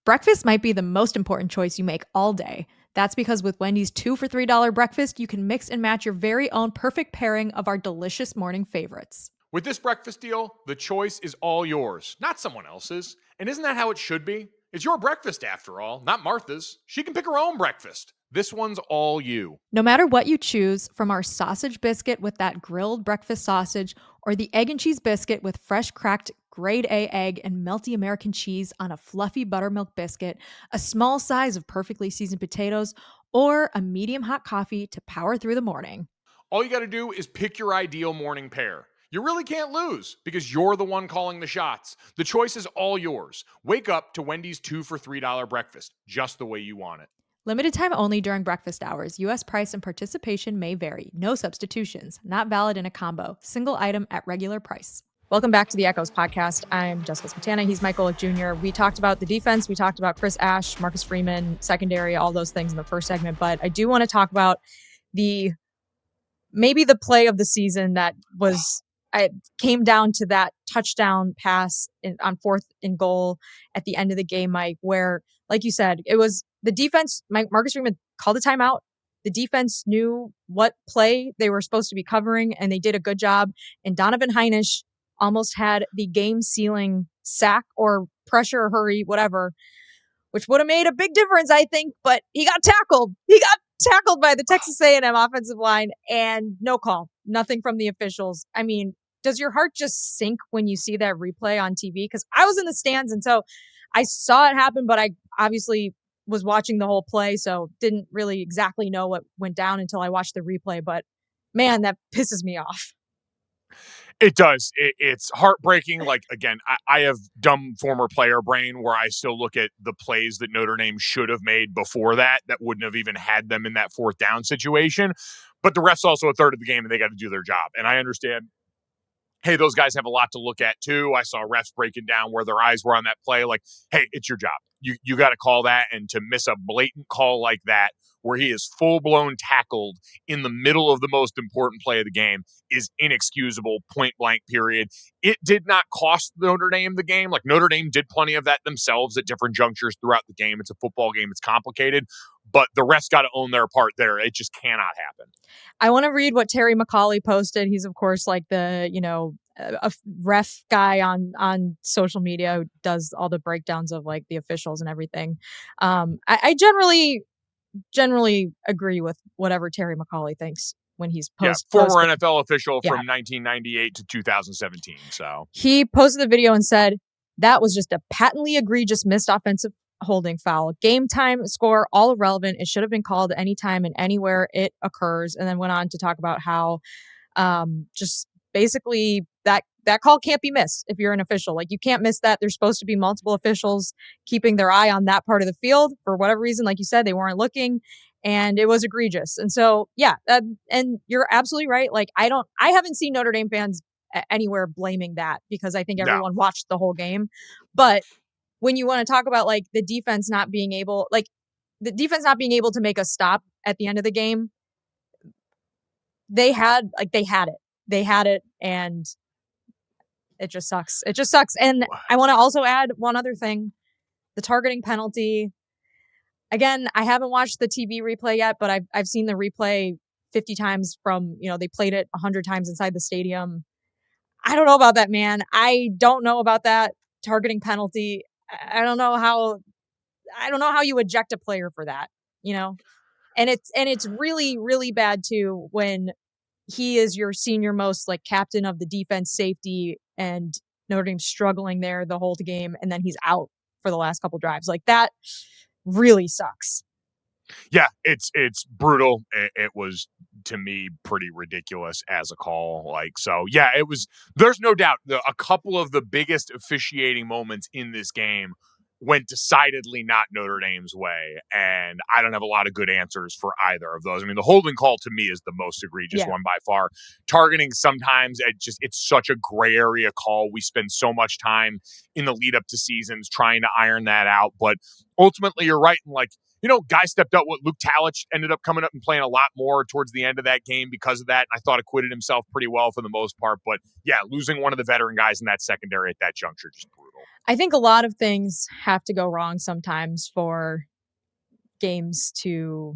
Breakfast might be the most important choice you make all day. That's because with Wendy's 2 for $3 breakfast, you can mix and match your very own perfect pairing of our delicious morning favorites. With this breakfast deal, the choice is all yours, not someone else's. And isn't that how it should be? It's your breakfast after all, not Martha's. She can pick her own breakfast. This one's all you. No matter what you choose, from our sausage biscuit with that grilled breakfast sausage or the egg and cheese biscuit with fresh cracked grade A egg and melty American cheese on a fluffy buttermilk biscuit, a small size of perfectly seasoned potatoes, or a medium hot coffee to power through the morning. All you got to do is pick your ideal morning pair. You really can't lose because you're the one calling the shots. The choice is all yours. Wake up to Wendy's 2 for $3 breakfast, just the way you want it. Limited time only during breakfast hours. U.S. price and participation may vary. No substitutions. Not valid in a combo. Single item at regular price. Welcome back to the Echoes podcast. I'm Jessica Smetana. He's Mike Golic Jr. We talked about the defense. We talked about Chris Ash, Marcus Freeman, secondary, all those things in the first segment. But I do want to talk about maybe the play of the season that came down to that touchdown pass on 4th and goal at the end of the game, Mike, where, like you said, it was the defense. Marcus Freeman called a timeout. The defense knew what play they were supposed to be covering, and they did a good job. And Donovan Heinisch almost had the game-sealing sack or pressure or hurry, whatever, which would have made a big difference, I think, but he got tackled. He got tackled by the Texas A&M offensive line and no call, nothing from the officials. I mean, does your heart just sink when you see that replay on TV? Because I was in the stands, and so I saw it happen, but I obviously was watching the whole play, so didn't really exactly know what went down until I watched the replay. But man, that pisses me off. It does. It's heartbreaking. Like, again, I have dumb former player brain where I still look at the plays that Notre Dame should have made before that wouldn't have even had them in that fourth down situation. But the ref's also a third of the game, and they got to do their job. And I understand, hey, those guys have a lot to look at too. I saw refs breaking down where their eyes were on that play. Like, hey, it's your job. You got to call that, and to miss a blatant call like that where he is full-blown tackled in the middle of the most important play of the game is inexcusable, point blank, period. It did not cost Notre Dame the game. Like, Notre Dame did plenty of that themselves at different junctures throughout the game. It's a football game. It's complicated. But the refs got to own their part there. It just cannot happen. I want to read what Terry McAuley posted. He's, of course, like the, a ref guy on social media who does all the breakdowns of like the officials and everything. I generally agree with whatever Terry McAuley thinks when he's former NFL official from 1998 to 2017. So he posted the video and said that was just a patently egregious missed offensive holding foul. Game time, score, all irrelevant. It should have been called anytime and anywhere it occurs. And then went on to talk about how just basically that call can't be missed if you're an official. Like, you can't miss that. There's supposed to be multiple officials keeping their eye on that part of the field. For whatever reason, like you said, they weren't looking, and it was egregious. And so, yeah, and you're absolutely right. Like, I haven't seen Notre Dame fans anywhere blaming that, because I think everyone watched the whole game. But when you want to talk about like the defense not being able to make a stop at the end of the game, they had it, and it just sucks. It just sucks. And I want to also add one other thing. The targeting penalty. Again, I haven't watched the TV replay yet, but I've seen the replay 50 times from, they played it 100 times inside the stadium. I don't know about that, man. I don't know about that targeting penalty. I don't know how you eject a player for that, And it's really, really bad too when he is your senior most like captain of the defense, safety, and Notre Dame's struggling there the whole game, and then he's out for the last couple drives. Like, that really sucks. Yeah, it's brutal. It was, to me, pretty ridiculous as a call. Like, so yeah, it was. There's no doubt a couple of the biggest officiating moments in this game went decidedly not Notre Dame's way, and I don't have a lot of good answers for either of those. I mean, the holding call to me is the most egregious one by far. Targeting, sometimes it's such a gray area call. We spend so much time in the lead up to seasons trying to iron that out, but ultimately you're right. And like, guy stepped up. What Luke Talich ended up coming up and playing a lot more towards the end of that game because of that. And I thought acquitted himself pretty well for the most part. But yeah, losing one of the veteran guys in that secondary at that juncture, just brutal. I think a lot of things have to go wrong sometimes for games to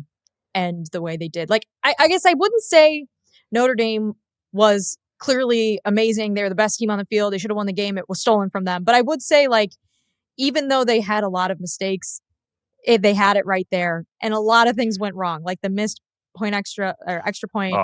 end the way they did. Like, I guess I wouldn't say Notre Dame was clearly amazing. They're the best team on the field. They should have won the game. It was stolen from them. But I would say, like, even though they had a lot of mistakes, they had it right there. And a lot of things went wrong. Like the missed extra point.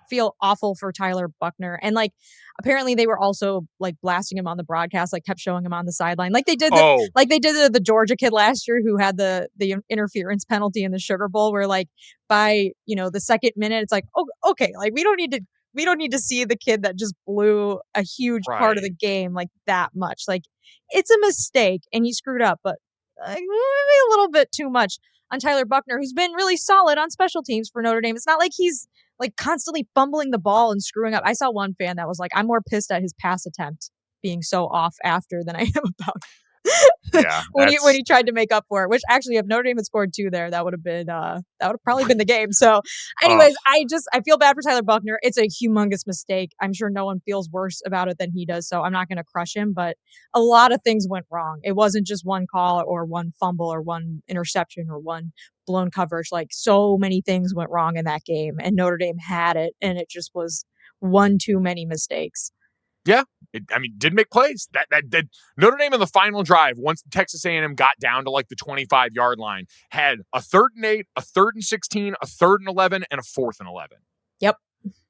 Feel awful for Tyler Buchner. And like, apparently they were also like blasting him on the broadcast, like kept showing him on the sideline. Like they did the Georgia kid last year who had the interference penalty in the Sugar Bowl, where like by, the second minute, it's like, oh, okay. Like we don't need to see the kid that just blew a huge part of the game like that much. Like, it's a mistake and he screwed up, but maybe a little bit too much on Tyler Buchner, who's been really solid on special teams for Notre Dame. It's not like he's like constantly fumbling the ball and screwing up. I saw one fan that was like, I'm more pissed at his pass attempt being so off after than I am about when he tried to make up for it, which actually, if Notre Dame had scored 2 there, that would have probably been the game. So anyways, I feel bad for Tyler Buchner. It's a humongous mistake. I'm sure no one feels worse about it than he does. So I'm not going to crush him, but a lot of things went wrong. It wasn't just one call or one fumble or one interception or one blown coverage. Like, so many things went wrong in that game, and Notre Dame had it, and it just was one too many mistakes. Yeah, didn't make plays. That Notre Dame in the final drive, once Texas A&M got down to like the 25-yard line, had a 3rd and 8, a 3rd and 16, a 3rd and 11, and a 4th and 11. Yep.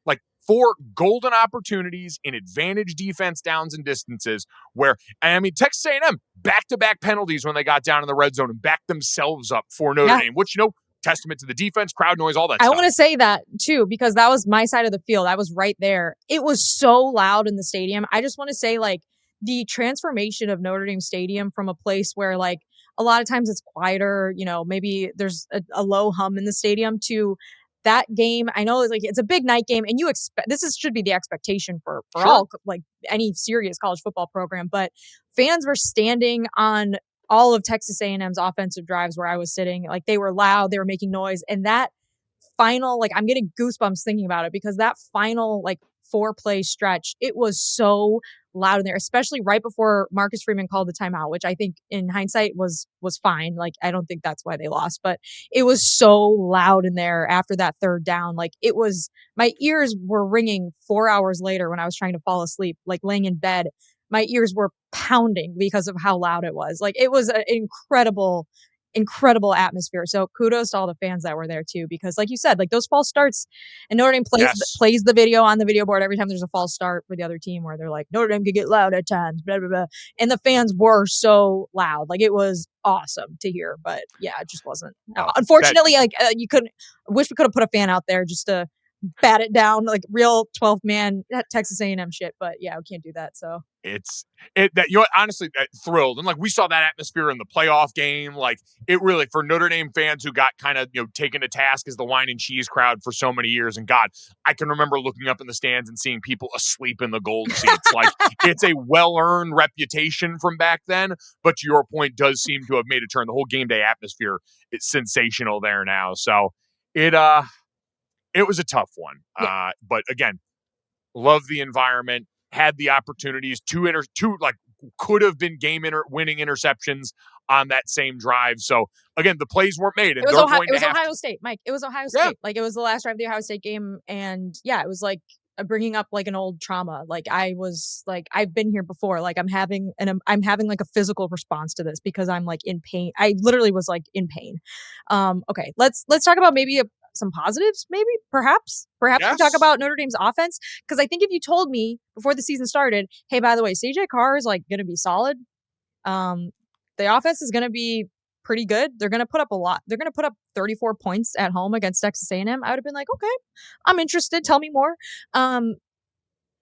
Like 4 golden opportunities in advantage defense downs and distances where, Texas A&M back-to-back penalties when they got down in the red zone and backed themselves up for Notre Dame, which, testament to the defense, crowd noise, all that stuff. I want to say that too, because that was my side of the field. I was right there. It was so loud in the stadium. I just want to say, like, the transformation of Notre Dame Stadium from a place where, like, a lot of times it's quieter, maybe there's a low hum in the stadium, to that game. I know it's a big night game, and you expect should be the expectation for Sure. all, like, any serious college football program, but fans were standing on all of Texas A&M's offensive drives where I was sitting. Like, they were loud, they were making noise. And that final, like, I'm getting goosebumps thinking about it, because that final, like, 4-play stretch, it was so loud in there, especially right before Marcus Freeman called the timeout, which I think in hindsight was fine. Like, I don't think that's why they lost, but it was so loud in there after that 3rd down. Like, my ears were ringing 4 hours later when I was trying to fall asleep, like laying in bed. My ears were pounding because of how loud it was. Like, it was an incredible atmosphere. So kudos to all the fans that were there too, because like you said, like, those false starts, and Notre Dame plays the video on the video board every time there's a false start for the other team, where they're like, Notre Dame could get loud at times, blah, blah, blah. And the fans were so loud. Like, it was awesome to hear, but yeah, it just wasn't. Unfortunately, you couldn't, I wish we could have put a fan out there just to bat it down, like real 12th man Texas A&M shit, but yeah, we can't do that. So honestly, thrilled. And like, we saw that atmosphere in the playoff game. Like, it really, for Notre Dame fans who got kind of, taken to task as the wine and cheese crowd for so many years. And God, I can remember looking up in the stands and seeing people asleep in the gold seats. Like, it's a well-earned reputation from back then, but to your point, does seem to have made a turn. The whole game day atmosphere, it's sensational there now. So it was a tough one. Yeah. But again, love the environment. Had the opportunities, two like could have been winning interceptions on that same drive. So again, the plays weren't made. And it was Ohio State, Mike. It was Ohio State. Yeah. Like, it was the last drive of the Ohio State game, and yeah, it was like bringing up like an old trauma. Like, I was like, I've been here before. Like, I'm having like a physical response to this because I'm like in pain. I literally was like in pain. Okay, let's talk about maybe some positives, maybe, perhaps yes. We talk about Notre Dame's offense, because I think if you told me before the season started, hey, by the way, CJ Carr is like going to be solid, the offense is going to be pretty good, they're going to put up a lot, they're going to put up 34 points at home against Texas A&M, I would have been like, okay, I'm interested, tell me more.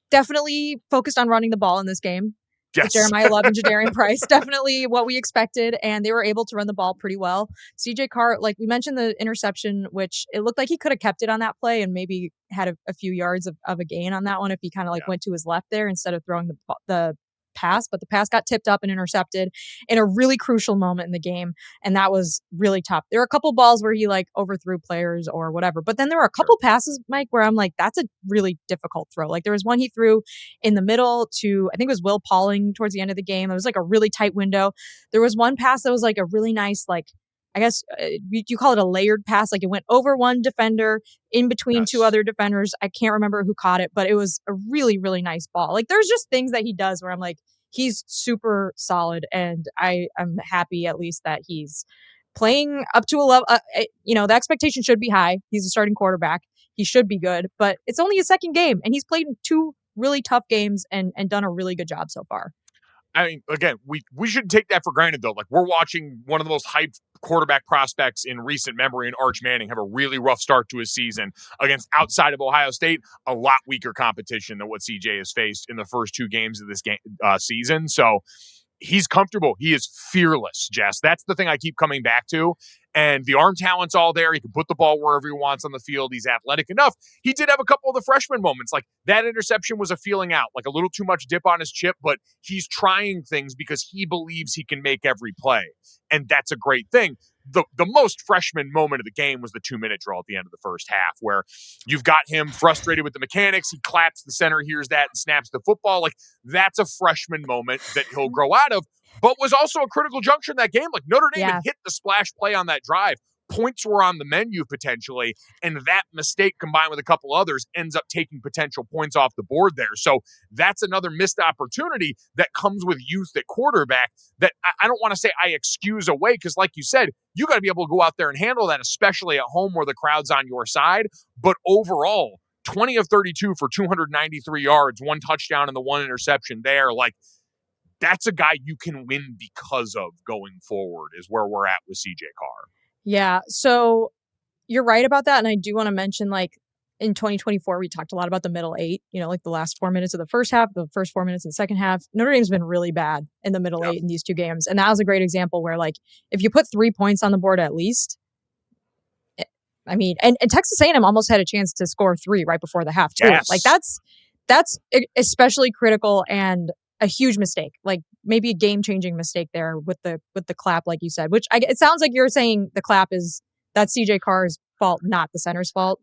Definitely focused on running the ball in this game. Yes. Jeremiyah Love and Jadarian Price, definitely what we expected, and they were able to run the ball pretty well. CJ Carr, like we mentioned, the interception, which it looked like he could have kept it on that play and maybe had a few yards of a gain on that one if he kind of like went to his left there instead of throwing the pass, but the pass got tipped up and intercepted in a really crucial moment in the game, and that was really tough. There were a couple balls where he like overthrew players or whatever, but then there were a couple passes, Mike, where I'm like, that's a really difficult throw. Like, there was one he threw in the middle to, I think it was Will Pauling towards the end of the game. It was like a really tight window. There was one pass that was like a really nice, like, I guess you call it a layered pass. Like, it went over one defender, in between two other defenders. I can't remember who caught it, but it was a really, really nice ball. Like, there's just things that he does where I'm like, he's super solid, and I'm happy at least that he's playing up to a level. The expectation should be high. He's a starting quarterback. He should be good, but it's only his second game, and he's played in 2 really tough games and done a really good job so far. I mean, again, we shouldn't take that for granted, though. Like, we're watching one of the most hyped quarterback prospects in recent memory in Arch Manning have a really rough start to his season against, outside of Ohio State, a lot weaker competition than what CJ has faced in the first 2 games of this season. So he's comfortable. He is fearless, Jess. That's the thing I keep coming back to. And the arm talent's all there. He can put the ball wherever he wants on the field. He's athletic enough. He did have a couple of the freshman moments. Like, that interception was a feeling out, like a little too much dip on his chip, but he's trying things because he believes he can make every play. And that's a great thing. The most freshman moment of the game was the 2-minute drill at the end of the first half, where you've got him frustrated with the mechanics. He claps, the center hears that and snaps the football. Like, that's a freshman moment that he'll grow out of, but was also a critical juncture in that game. Like, Notre Dame had hit the splash play on that drive points were on the menu potentially, and that mistake combined with a couple others ends up taking potential points off the board there. So that's another missed opportunity that comes with youth at quarterback that I don't want to say I excuse away, because like you said, you got to be able to go out there and handle that, especially at home where the crowd's on your side. But overall, 20 of 32 for 293 yards, 1 touchdown and the 1 interception there. Like, that's a guy you can win because of going forward, is where we're at with CJ Carr. Yeah. So you're right about that. And I do want to mention, like, in 2024, we talked a lot about the middle 8, like the last 4 minutes of the first half, the first 4 minutes of the second half. Notre Dame's been really bad in the middle 8 in these 2 games. And that was a great example where, like, if you put 3 points on the board at least, I mean, and Texas A&M almost had a chance to score 3 right before the half too. Yes. Like, that's especially critical and a huge mistake, like maybe a game-changing mistake there with the clap, like you said, which it sounds like you're saying the clap is that's CJ Carr's fault, not the center's fault.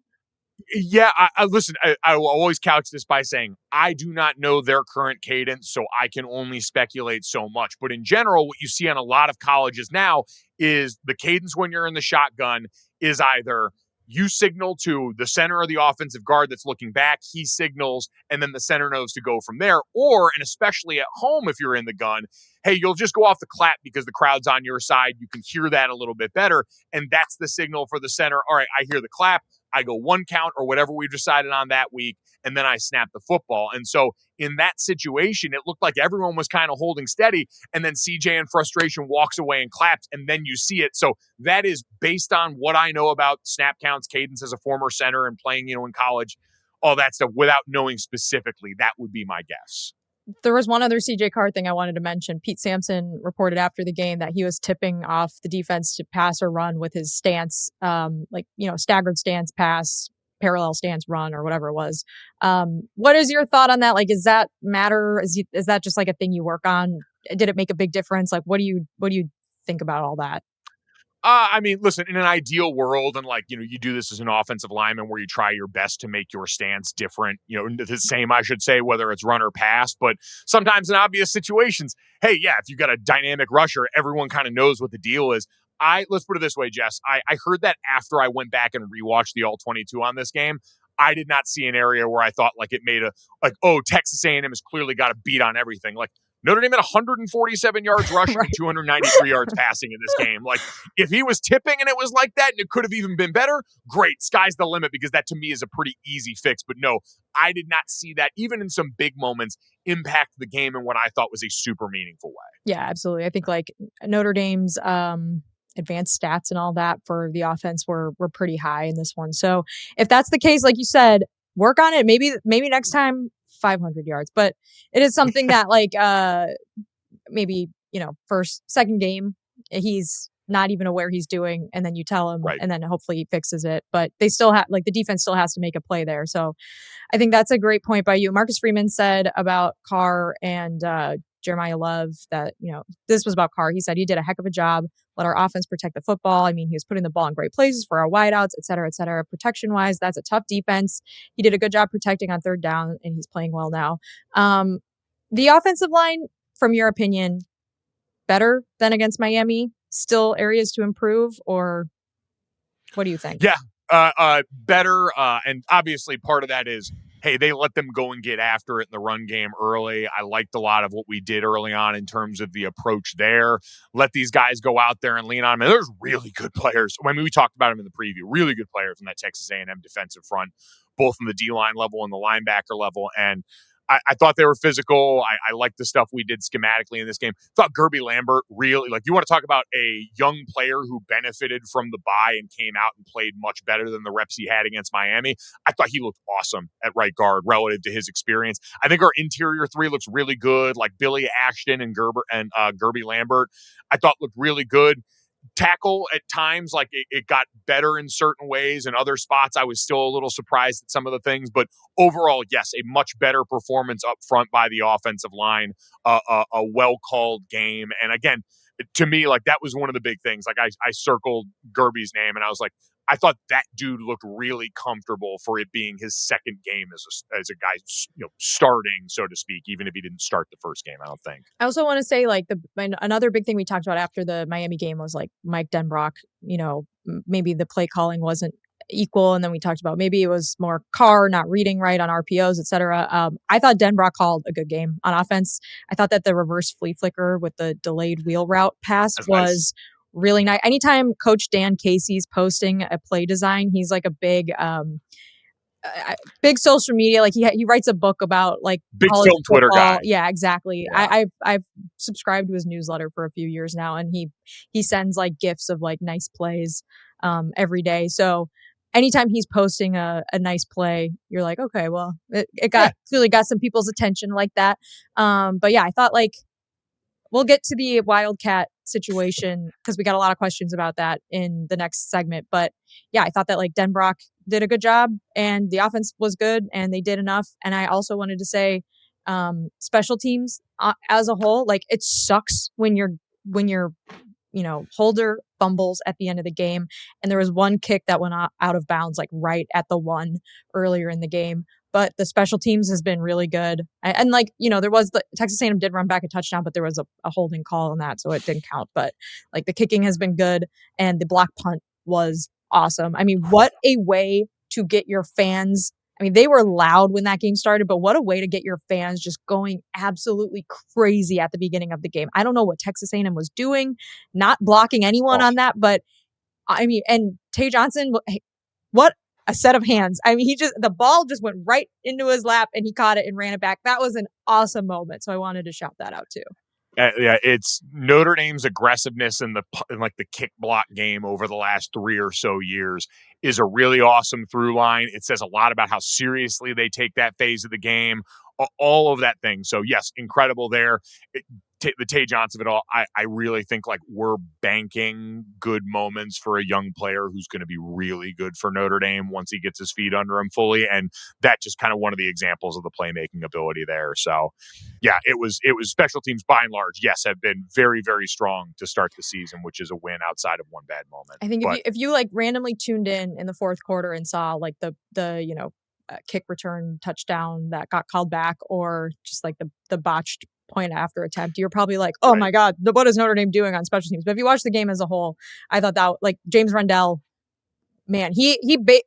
Yeah, I listen, I will always couch this by saying I do not know their current cadence, so I can only speculate so much. But in general, what you see on a lot of colleges now is the cadence when you're in the shotgun is either you signal to the center of the offensive guard that's looking back, he signals, and then the center knows to go from there. Or, and especially at home if you're in the gun, hey, you'll just go off the clap because the crowd's on your side. You can hear that a little bit better, and that's the signal for the center. All right, I hear the clap. I go 1 count or whatever we've decided on that week, and then I snap the football. And so in that situation, it looked like everyone was kind of holding steady, and then CJ in frustration walks away and claps, and then you see it. So that is based on what I know about snap counts, cadence as a former center and playing, in college, all that stuff. Without knowing specifically, that would be my guess. There was one other CJ Carr thing I wanted to mention. Pete Sampson reported after the game that he was tipping off the defense to pass or run with his stance, staggered stance, pass, parallel stance, run, or whatever it was. What is your thought on that? Like, does that matter? Is that just like a thing you work on? Did it make a big difference? Like, what do you think about all that? I mean, listen, in an ideal world, and you do this as an offensive lineman where you try your best to make your stance different, the same, I should say, whether it's run or pass. But sometimes in obvious situations, hey, yeah, if you've got a dynamic rusher, everyone kind of knows what the deal is. Let's put it this way, Jess. I heard that after I went back and rewatched the All-22 on this game. I did not see an area where I thought it made Texas A&M has clearly got a beat on everything. Notre Dame had 147 yards rushing Right. and 293 yards passing in this game. If he was tipping and it was like that and it could have even been better, great. Sky's the limit, because that to me is a pretty easy fix. But no, I did not see that, even in some big moments, impact the game in what I thought was a super meaningful way. Yeah, absolutely. I think Notre Dame's advanced stats and all that for the offense were pretty high in this one. So if that's the case, like you said, work on it. Maybe next time 500 yards, but it is something that maybe, second game, he's not even aware he's doing, and then you tell him, right, and then hopefully he fixes it. But they still have, the defense still has to make a play there. So I think that's a great point by you. Marcus Freeman said about Carr and Jeremiyah Love that, this was about Carr. He said he did a heck of a job. Let our offense protect the football. I mean, he was putting the ball in great places for our wideouts, et cetera, et cetera. Protection-wise, that's a tough defense. He did a good job protecting on third down, and he's playing well now. The offensive line, from your opinion, better than against Miami? Still areas to improve, or what do you think? Yeah, better. And obviously part of that is, hey, they let them go and get after it in the run game early. I liked a lot of what we did early on in terms of the approach there. Let these guys go out there and lean on them. And there's really good players. I mean, we talked about them in the preview. Really good players in that Texas A&M defensive front, both in the D-line level and the linebacker level. And I thought they were physical. I liked the stuff we did schematically in this game. Thought Gerby Lambert really, you want to talk about a young player who benefited from the bye and came out and played much better than the reps he had against Miami. I thought he looked awesome at right guard relative to his experience. I think our interior 3 looks really good, like Billy Ashton and Gerby Lambert. I thought looked really good. Tackle at times, it got better in certain ways. In other spots, I was still a little surprised at some of the things. But overall, yes, a much better performance up front by the offensive line, a well-called game. And again, to me, that was one of the big things. I circled Gerby's name, and I was like, I thought that dude looked really comfortable for it being his second game as a guy, starting, so to speak, even if he didn't start the first game, I don't think. I also want to say, like, another big thing we talked about after the Miami game was, like, Mike Denbrock, maybe the play calling wasn't equal. And then we talked about maybe it was more Carr not reading right on RPOs, et cetera. I thought Denbrock called a good game on offense. I thought that the reverse flea flicker with the delayed wheel route pass was really nice. Anytime Coach Dan Casey's posting a play design, he's like a big social media. Like he writes a book about like big film Twitter guy. Yeah, exactly. Yeah. I've subscribed to his newsletter for a few years now, and he sends like gifs of like nice plays every day. So anytime he's posting a nice play, you're like, okay, well, it clearly got some people's attention like that. But yeah, I thought like we'll get to the Wildcat situation because we got a lot of questions about that in the next segment. But yeah, I thought that like Denbrock did a good job and the offense was good and they did enough. And I also wanted to say special teams as a whole, like it sucks when your holder fumbles at the end of the game. And there was one kick that went out of bounds, like right at the one earlier in the game. But the special teams has been really good. And like, there was the Texas A&M did run back a touchdown, but there was a holding call on that. So it didn't count. But like the kicking has been good. And the block punt was awesome. I mean, what a way to get your fans. I mean, they were loud when that game started, but what a way to get your fans just going absolutely crazy at the beginning of the game. I don't know what Texas A&M was doing, not blocking anyone on that, but I mean, and Tay Johnson, what a set of hands. I mean, the ball just went right into his lap and he caught it and ran it back. That was an awesome moment. So I wanted to shout that out too. Yeah, it's Notre Dame's aggressiveness in the kick block game over the last 3 or so years is a really awesome through line. It says a lot about how seriously they take that phase of the game, all of that thing. So yes, incredible there. The Tay Johnson of it all, I really think like we're banking good moments for a young player who's going to be really good for Notre Dame once he gets his feet under him fully. And that just kind of one of the examples of the playmaking ability there. So yeah, it was special teams by and large, yes, have been very, very strong to start the season, which is a win outside of one bad moment. I think if you like randomly tuned in the fourth quarter and saw like the kick return touchdown that got called back or just like the botched point after attempt, you're probably like, oh my God, what is Notre Dame doing on special teams? But if you watch the game as a whole, I thought that like James Rendell, man, he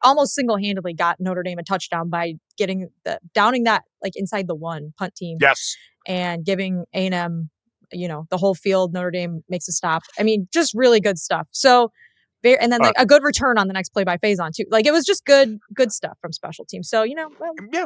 almost single-handedly got Notre Dame a touchdown by downing that like inside the one punt team. Yes. And giving A&M, the whole field, Notre Dame makes a stop. I mean, just really good stuff. So and then like a good return on the next play by Faison too. Like it was just good stuff from special teams. So,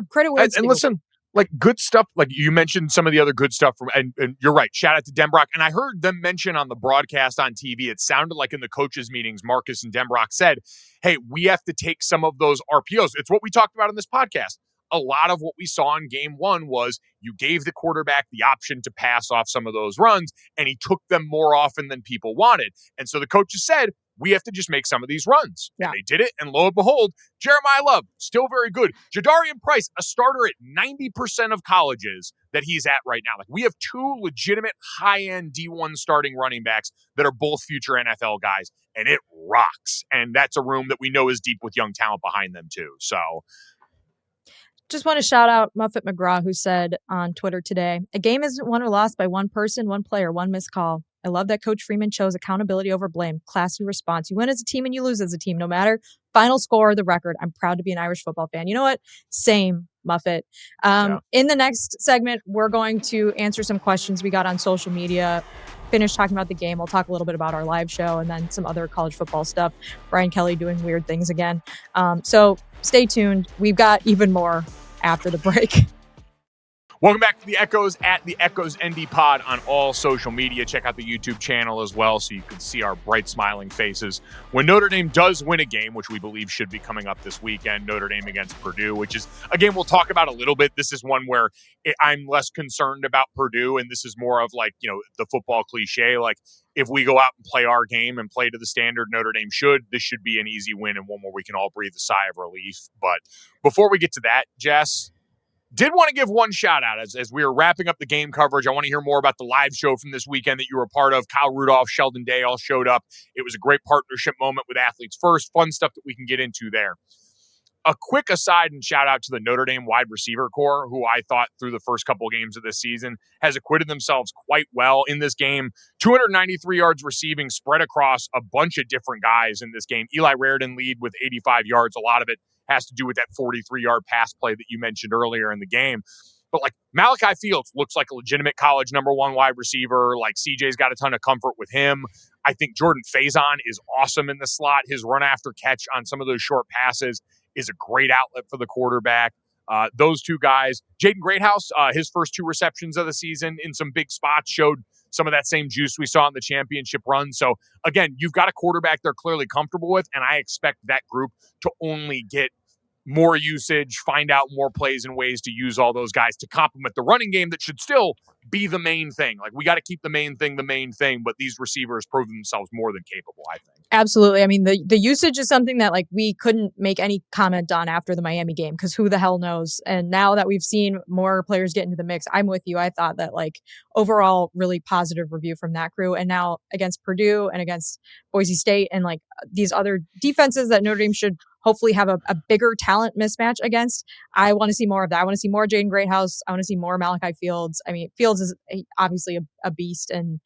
credit where it's and listen, like good stuff. Like you mentioned some of the other good stuff and you're right. Shout out to Denbrock. And I heard them mention on the broadcast on TV, it sounded like in the coaches meetings, Marcus and Denbrock said, hey, we have to take some of those RPOs. It's what we talked about in this podcast. A lot of what we saw in game one was you gave the quarterback the option to pass off some of those runs, and he took them more often than people wanted. And so the coaches said, we have to just make some of these runs. Yeah. And they did it, and lo and behold, Jeremiyah Love, still very good. Jadarian Price, a starter at 90% of colleges that he's at right now. Like we have two legitimate high-end D1 starting running backs that are both future NFL guys, and it rocks. And that's a room that we know is deep with young talent behind them too. So just want to shout out Muffet McGraw, who said on Twitter today, a game isn't won or lost by one person, one player, one missed call. I love that Coach Freeman chose accountability over blame. Classy response. You win as a team and you lose as a team, no matter final score or the record. I'm proud to be an Irish football fan. You know what? Same, Muffet. In the next segment, we're going to answer some questions we got on social media. Finish talking about the game. We'll talk a little bit about our live show and then some other college football stuff. Brian Kelly doing weird things again. So stay tuned. We've got even more after the break. Welcome back to the Echoes at the Echoes ND Pod on all social media. Check out the YouTube channel as well so you can see our bright smiling faces. When Notre Dame does win a game, which we believe should be coming up this weekend, Notre Dame against Purdue, which is a game we'll talk about a little bit. This is one where I'm less concerned about Purdue, and this is more of like, the football cliche. Like if we go out and play our game and play to the standard Notre Dame should, this should be an easy win and one where we can all breathe a sigh of relief. But before we get to that, Jess, Did want to give one shout out as we are wrapping up the game coverage. I want to hear more about the live show from this weekend that you were a part of. Kyle Rudolph, Sheldon Day all showed up. It was a great partnership moment with Athletes First. Fun stuff that we can get into there. A quick aside and shout out to the Notre Dame wide receiver core, who I thought through the first couple of games of this season has acquitted themselves quite well in this game. 293 yards receiving spread across a bunch of different guys in this game. Eli Raridan lead with 85 yards. A lot of it has to do with that 43-yard pass play that you mentioned earlier in the game. But like Malachi Fields looks like a legitimate college number one wide receiver. Like CJ's got a ton of comfort with him. I think Jordan Faison is awesome in the slot. His run after catch on some of those short passes is a great outlet for the quarterback. Those two guys, Jaden Greathouse, his first 2 receptions of the season in some big spots showed some of that same juice we saw in the championship run. So again, you've got a quarterback they're clearly comfortable with, and I expect that group to only get more usage, find out more plays and ways to use all those guys to complement the running game that should still be the main thing. Like, we got to keep the main thing, but these receivers prove themselves more than capable, I think. Absolutely. I mean, the usage is something that like we couldn't make any comment on after the Miami game because who the hell knows? And now that we've seen more players get into the mix, I'm with you. I thought that like overall really positive review from that crew. And now against Purdue and against Boise State and like these other defenses that Notre Dame should hopefully have a bigger talent mismatch against. I want to see more of that. I want to see more Jaden Greathouse. I want to see more Malachi Fields. I mean, Fields is obviously a beast, and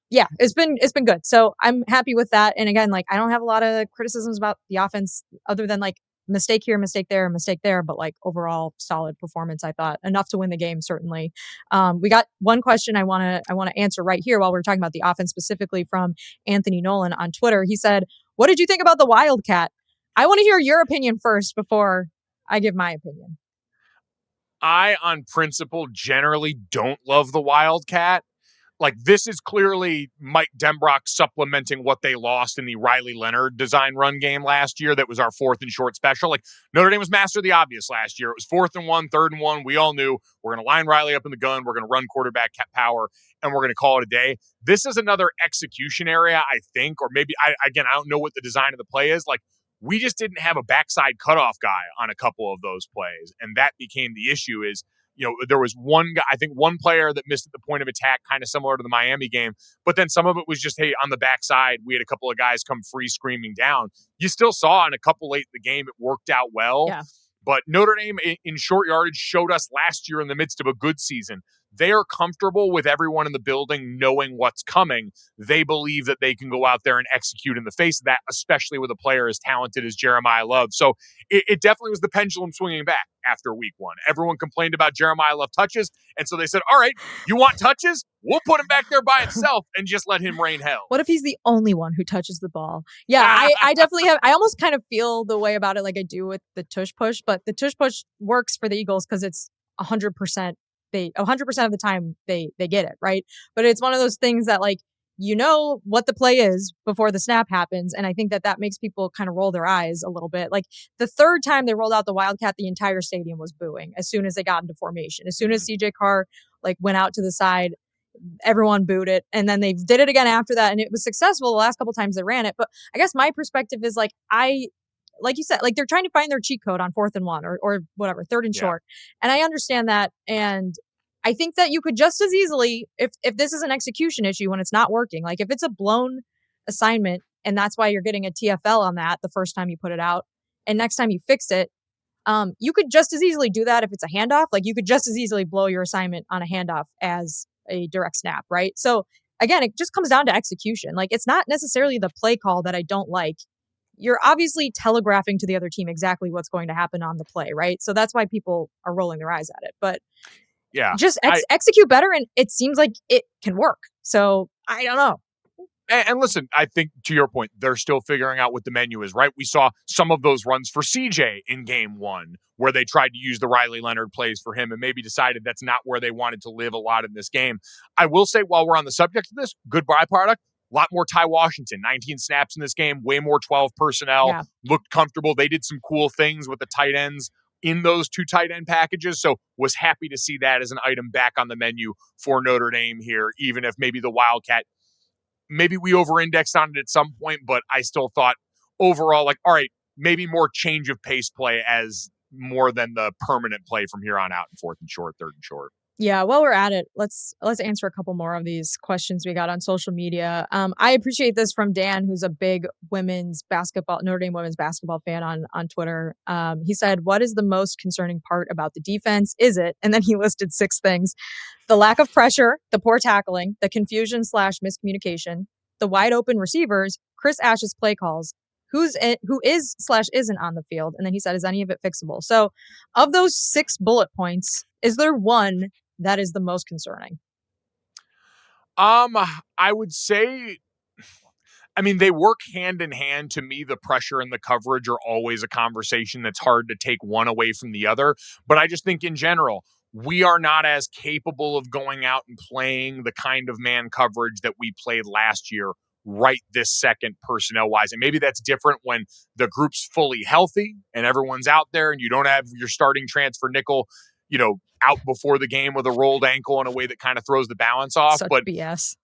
yeah, it's been good. So I'm happy with that. And again, like I don't have a lot of criticisms about the offense other than like mistake here, mistake there, but like overall solid performance. I thought enough to win the game. Certainly. We got one question I want to answer right here while we're talking about the offense specifically from Anthony Nolan on Twitter. He said, "What did you think about the Wildcat?" I want to hear your opinion first before I give my opinion. I, on principle, generally don't love the Wildcat. Like, this is clearly Mike Denbrock supplementing what they lost in the Riley Leonard design run game last year. That was our 4th and short special. Like, Notre Dame was master of the obvious last year. It was 4th and 1, 3rd and 1. We all knew we're going to line Riley up in the gun. We're going to run quarterback power, and we're going to call it a day. This is another execution area, I think, or maybe, I don't know what the design of the play is. Like, we just didn't have a backside cutoff guy on a couple of those plays, and that became the issue. Is, you know, there was one guy, I think one player that missed at the point of attack, kind of similar to the Miami game, but then some of it was just, hey, on the backside, we had a couple of guys come free screaming down. You still saw in a couple late in the game, it worked out well. Yeah. But Notre Dame in short yardage showed us last year in the midst of a good season. They are comfortable with everyone in the building knowing what's coming. They believe that they can go out there and execute in the face of that, especially with a player as talented as Jeremiyah Love. So it definitely was the pendulum swinging back after week 1. Everyone complained about Jeremiyah Love touches, and so they said, all right, you want touches? We'll put him back there by himself and just let him rain hell. What if he's the only one who touches the ball? Yeah, I definitely have. I almost kind of feel the way about it like I do with the tush push, but the tush push works for the Eagles because it's 100%. 100% of the time they get it, right? But it's one of those things that like, you know what the play is before the snap happens. And I think that makes people kind of roll their eyes a little bit. Like the 3rd time they rolled out the Wildcat, the entire stadium was booing as soon as they got into formation. As soon as CJ Carr like went out to the side, everyone booed it. And then they did it again after that. And it was successful the last couple times they ran it. But I guess my perspective is like, like you said, like they're trying to find their cheat code on 4th and 1 or whatever, 3rd and short. And I understand that. And I think that you could just as easily, if this is an execution issue when it's not working, like if it's a blown assignment and that's why you're getting a TFL on that the first time you put it out and next time you fix it, you could just as easily do that if it's a handoff. Like you could just as easily blow your assignment on a handoff as a direct snap, right? So again, it just comes down to execution. Like it's not necessarily the play call that I don't like. You're obviously telegraphing to the other team exactly what's going to happen on the play, right? So that's why people are rolling their eyes at it. But yeah, just execute better, and it seems like it can work. So I don't know. And listen, I think to your point, they're still figuring out what the menu is, right? We saw some of those runs for CJ in game 1 where they tried to use the Riley Leonard plays for him and maybe decided that's not where they wanted to live a lot in this game. I will say, while we're on the subject of this, good byproduct, a lot more Ty Washington, 19 snaps in this game, way more 12 personnel, looked comfortable. They did some cool things with the tight ends in those 2 tight end packages. So was happy to see that as an item back on the menu for Notre Dame here, even if maybe the Wildcat, maybe we over-indexed on it at some point, but I still thought overall, like, all right, maybe more change of pace play as more than the permanent play from here on out in 4th and short, 3rd and short. Yeah, while we're at it, let's answer a couple more of these questions we got on social media. I appreciate this from Dan, who's a big Notre Dame women's basketball fan on Twitter. He said, "What is the most concerning part about the defense? Is it?" And then he listed 6 things: the lack of pressure, the poor tackling, the confusion/miscommunication, the wide open receivers, Chris Ash's play calls, who is/isn't on the field, and then he said, "Is any of it fixable?" So, of those 6 bullet points, is there one that is the most concerning? I would say, I mean, they work hand in hand. To me, the pressure and the coverage are always a conversation that's hard to take one away from the other. But I just think in general, we are not as capable of going out and playing the kind of man coverage that we played last year right this second personnel wise. And maybe that's different when the group's fully healthy and everyone's out there and you don't have your starting transfer nickel, out before the game with a rolled ankle in a way that kind of throws the balance off. Such But BS.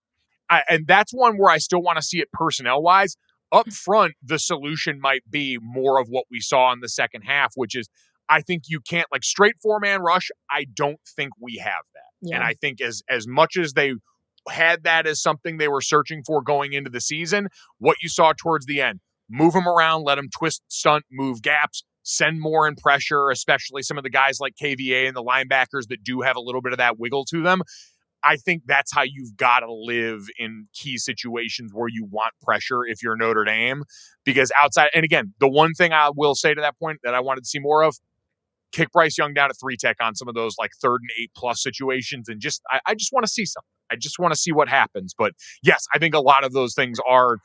and that's one where I still want to see it personnel wise. Up front, the solution might be more of what we saw in the second half, which is I think you can't, like, straight 4-man rush. I don't think we have that. Yeah. And I think as much as they had that as something they were searching for going into the season, what you saw towards the end, move them around, let them twist, stunt, move gaps, send more in pressure, especially some of the guys like KVA and the linebackers that do have a little bit of that wiggle to them. I think that's how you've got to live in key situations where you want pressure if you're Notre Dame. Because outside, and again, the one thing I will say to that point that I wanted to see more of, kick Bryce Young down to 3-tech on some of those like 3rd and 8+ situations. And I just want to see something. I just want to see what happens. But yes, I think a lot of those things are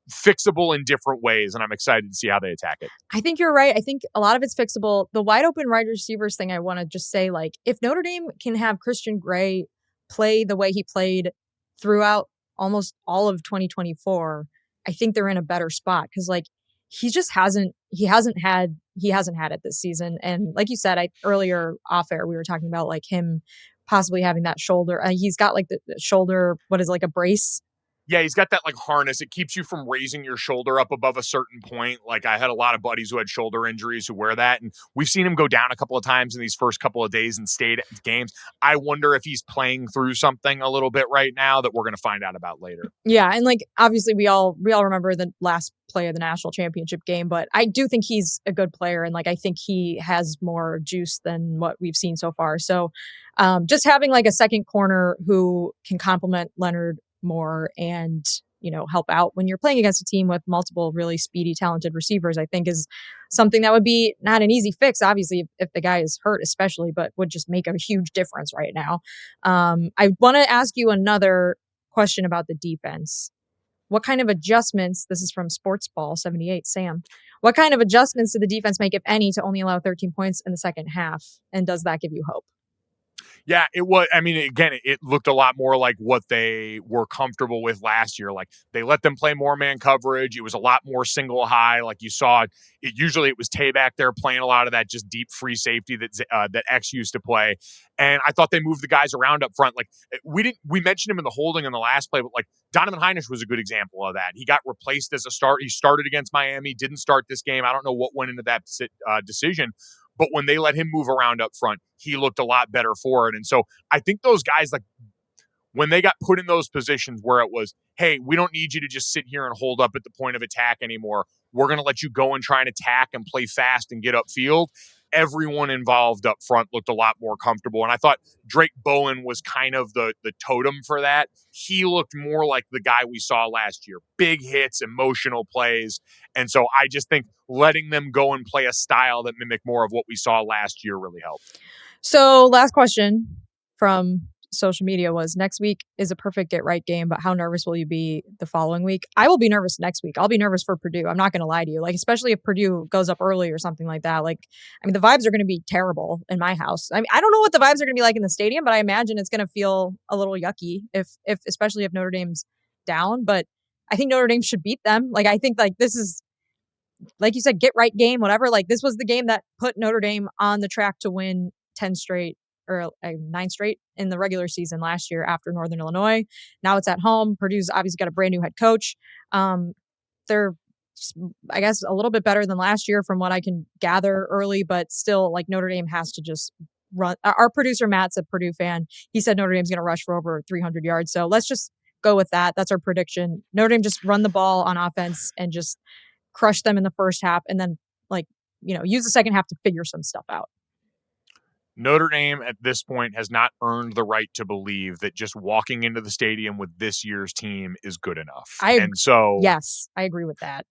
fixable in different ways, and I'm excited to see how they attack it. I think you're right. I think a lot of it's fixable. The wide open wide receivers thing, I want to just say, like, if Notre Dame can have Christian Gray play the way he played throughout almost all of 2024, I think they're in a better spot because, like, he hasn't had it this season. And like you said, earlier off air, we were talking about like him possibly having that shoulder. He's got like the shoulder, what is it, like a brace? Yeah, he's got that like harness. It keeps you from raising your shoulder up above a certain point. Like, I had a lot of buddies who had shoulder injuries who wear that, and we've seen him go down a couple of times in these first couple of days in state games. I wonder if he's playing through something a little bit right now that we're going to find out about later. Yeah, and like obviously we all remember the last play of the national championship game, but I do think he's a good player, and like I think he has more juice than what we've seen so far. So just having like a second corner who can complement Leonard more and help out when you're playing against a team with multiple really speedy, talented receivers, I think is something that would be not an easy fix, obviously, if the guy is hurt especially, but would just make a huge difference right now. I want to ask you another question about the defense. What kind of adjustments, this is from Sportsball 78, Sam, what kind of adjustments did the defense make, if any, to only allow 13 points in the second half? And does that give you hope? Yeah, it was. I mean, again, it looked a lot more like what they were comfortable with last year. Like, they let them play more man coverage. It was a lot more single high. Like, you saw it. Usually it was Tay back there playing a lot of that just deep free safety that X used to play. And I thought they moved the guys around up front. Like, we mentioned him in the holding in the last play, but like Donovan Heinisch was a good example of that. He got replaced as a start. He started against Miami, didn't start this game. I don't know what went into that decision. But when they let him move around up front, he looked a lot better for it. And so I think those guys, like, when they got put in those positions where it was, hey, we don't need you to just sit here and hold up at the point of attack anymore. We're going to let you go and try and attack and play fast and get upfield. Everyone involved up front looked a lot more comfortable. And I thought Drake Bowen was kind of the totem for that. He looked more like the guy we saw last year. Big hits, emotional plays. And so I just think letting them go and play a style that mimicked more of what we saw last year really helped. So last question from social media was, next week is a perfect get right game, but how nervous will you be the following week? I will be nervous next week. I'll be nervous for Purdue. I'm not going to lie to you. Like, especially if Purdue goes up early or something like that. Like, I mean, the vibes are going to be terrible in my house. I mean, I don't know what the vibes are going to be like in the stadium, but I imagine it's going to feel a little yucky especially if Notre Dame's down. But I think Notre Dame should beat them. Like, I think like this is, like you said, get right game, whatever. Like, this was the game that put Notre Dame on the track to win 10 straight or 9 straight in the regular season last year after Northern Illinois. Now it's at home. Purdue's obviously got a brand new head coach. They're I guess a little bit better than last year from what I can gather early, but still like Notre Dame has to just run. Our producer, Matt's a Purdue fan. He said Notre Dame's going to rush for over 300 yards. So let's just go with that. That's our prediction. Notre Dame just run the ball on offense and just crush them in the first half. And then use the second half to figure some stuff out. Notre Dame at this point has not earned the right to believe that just walking into the stadium with this year's team is good enough. Yes, I agree with that.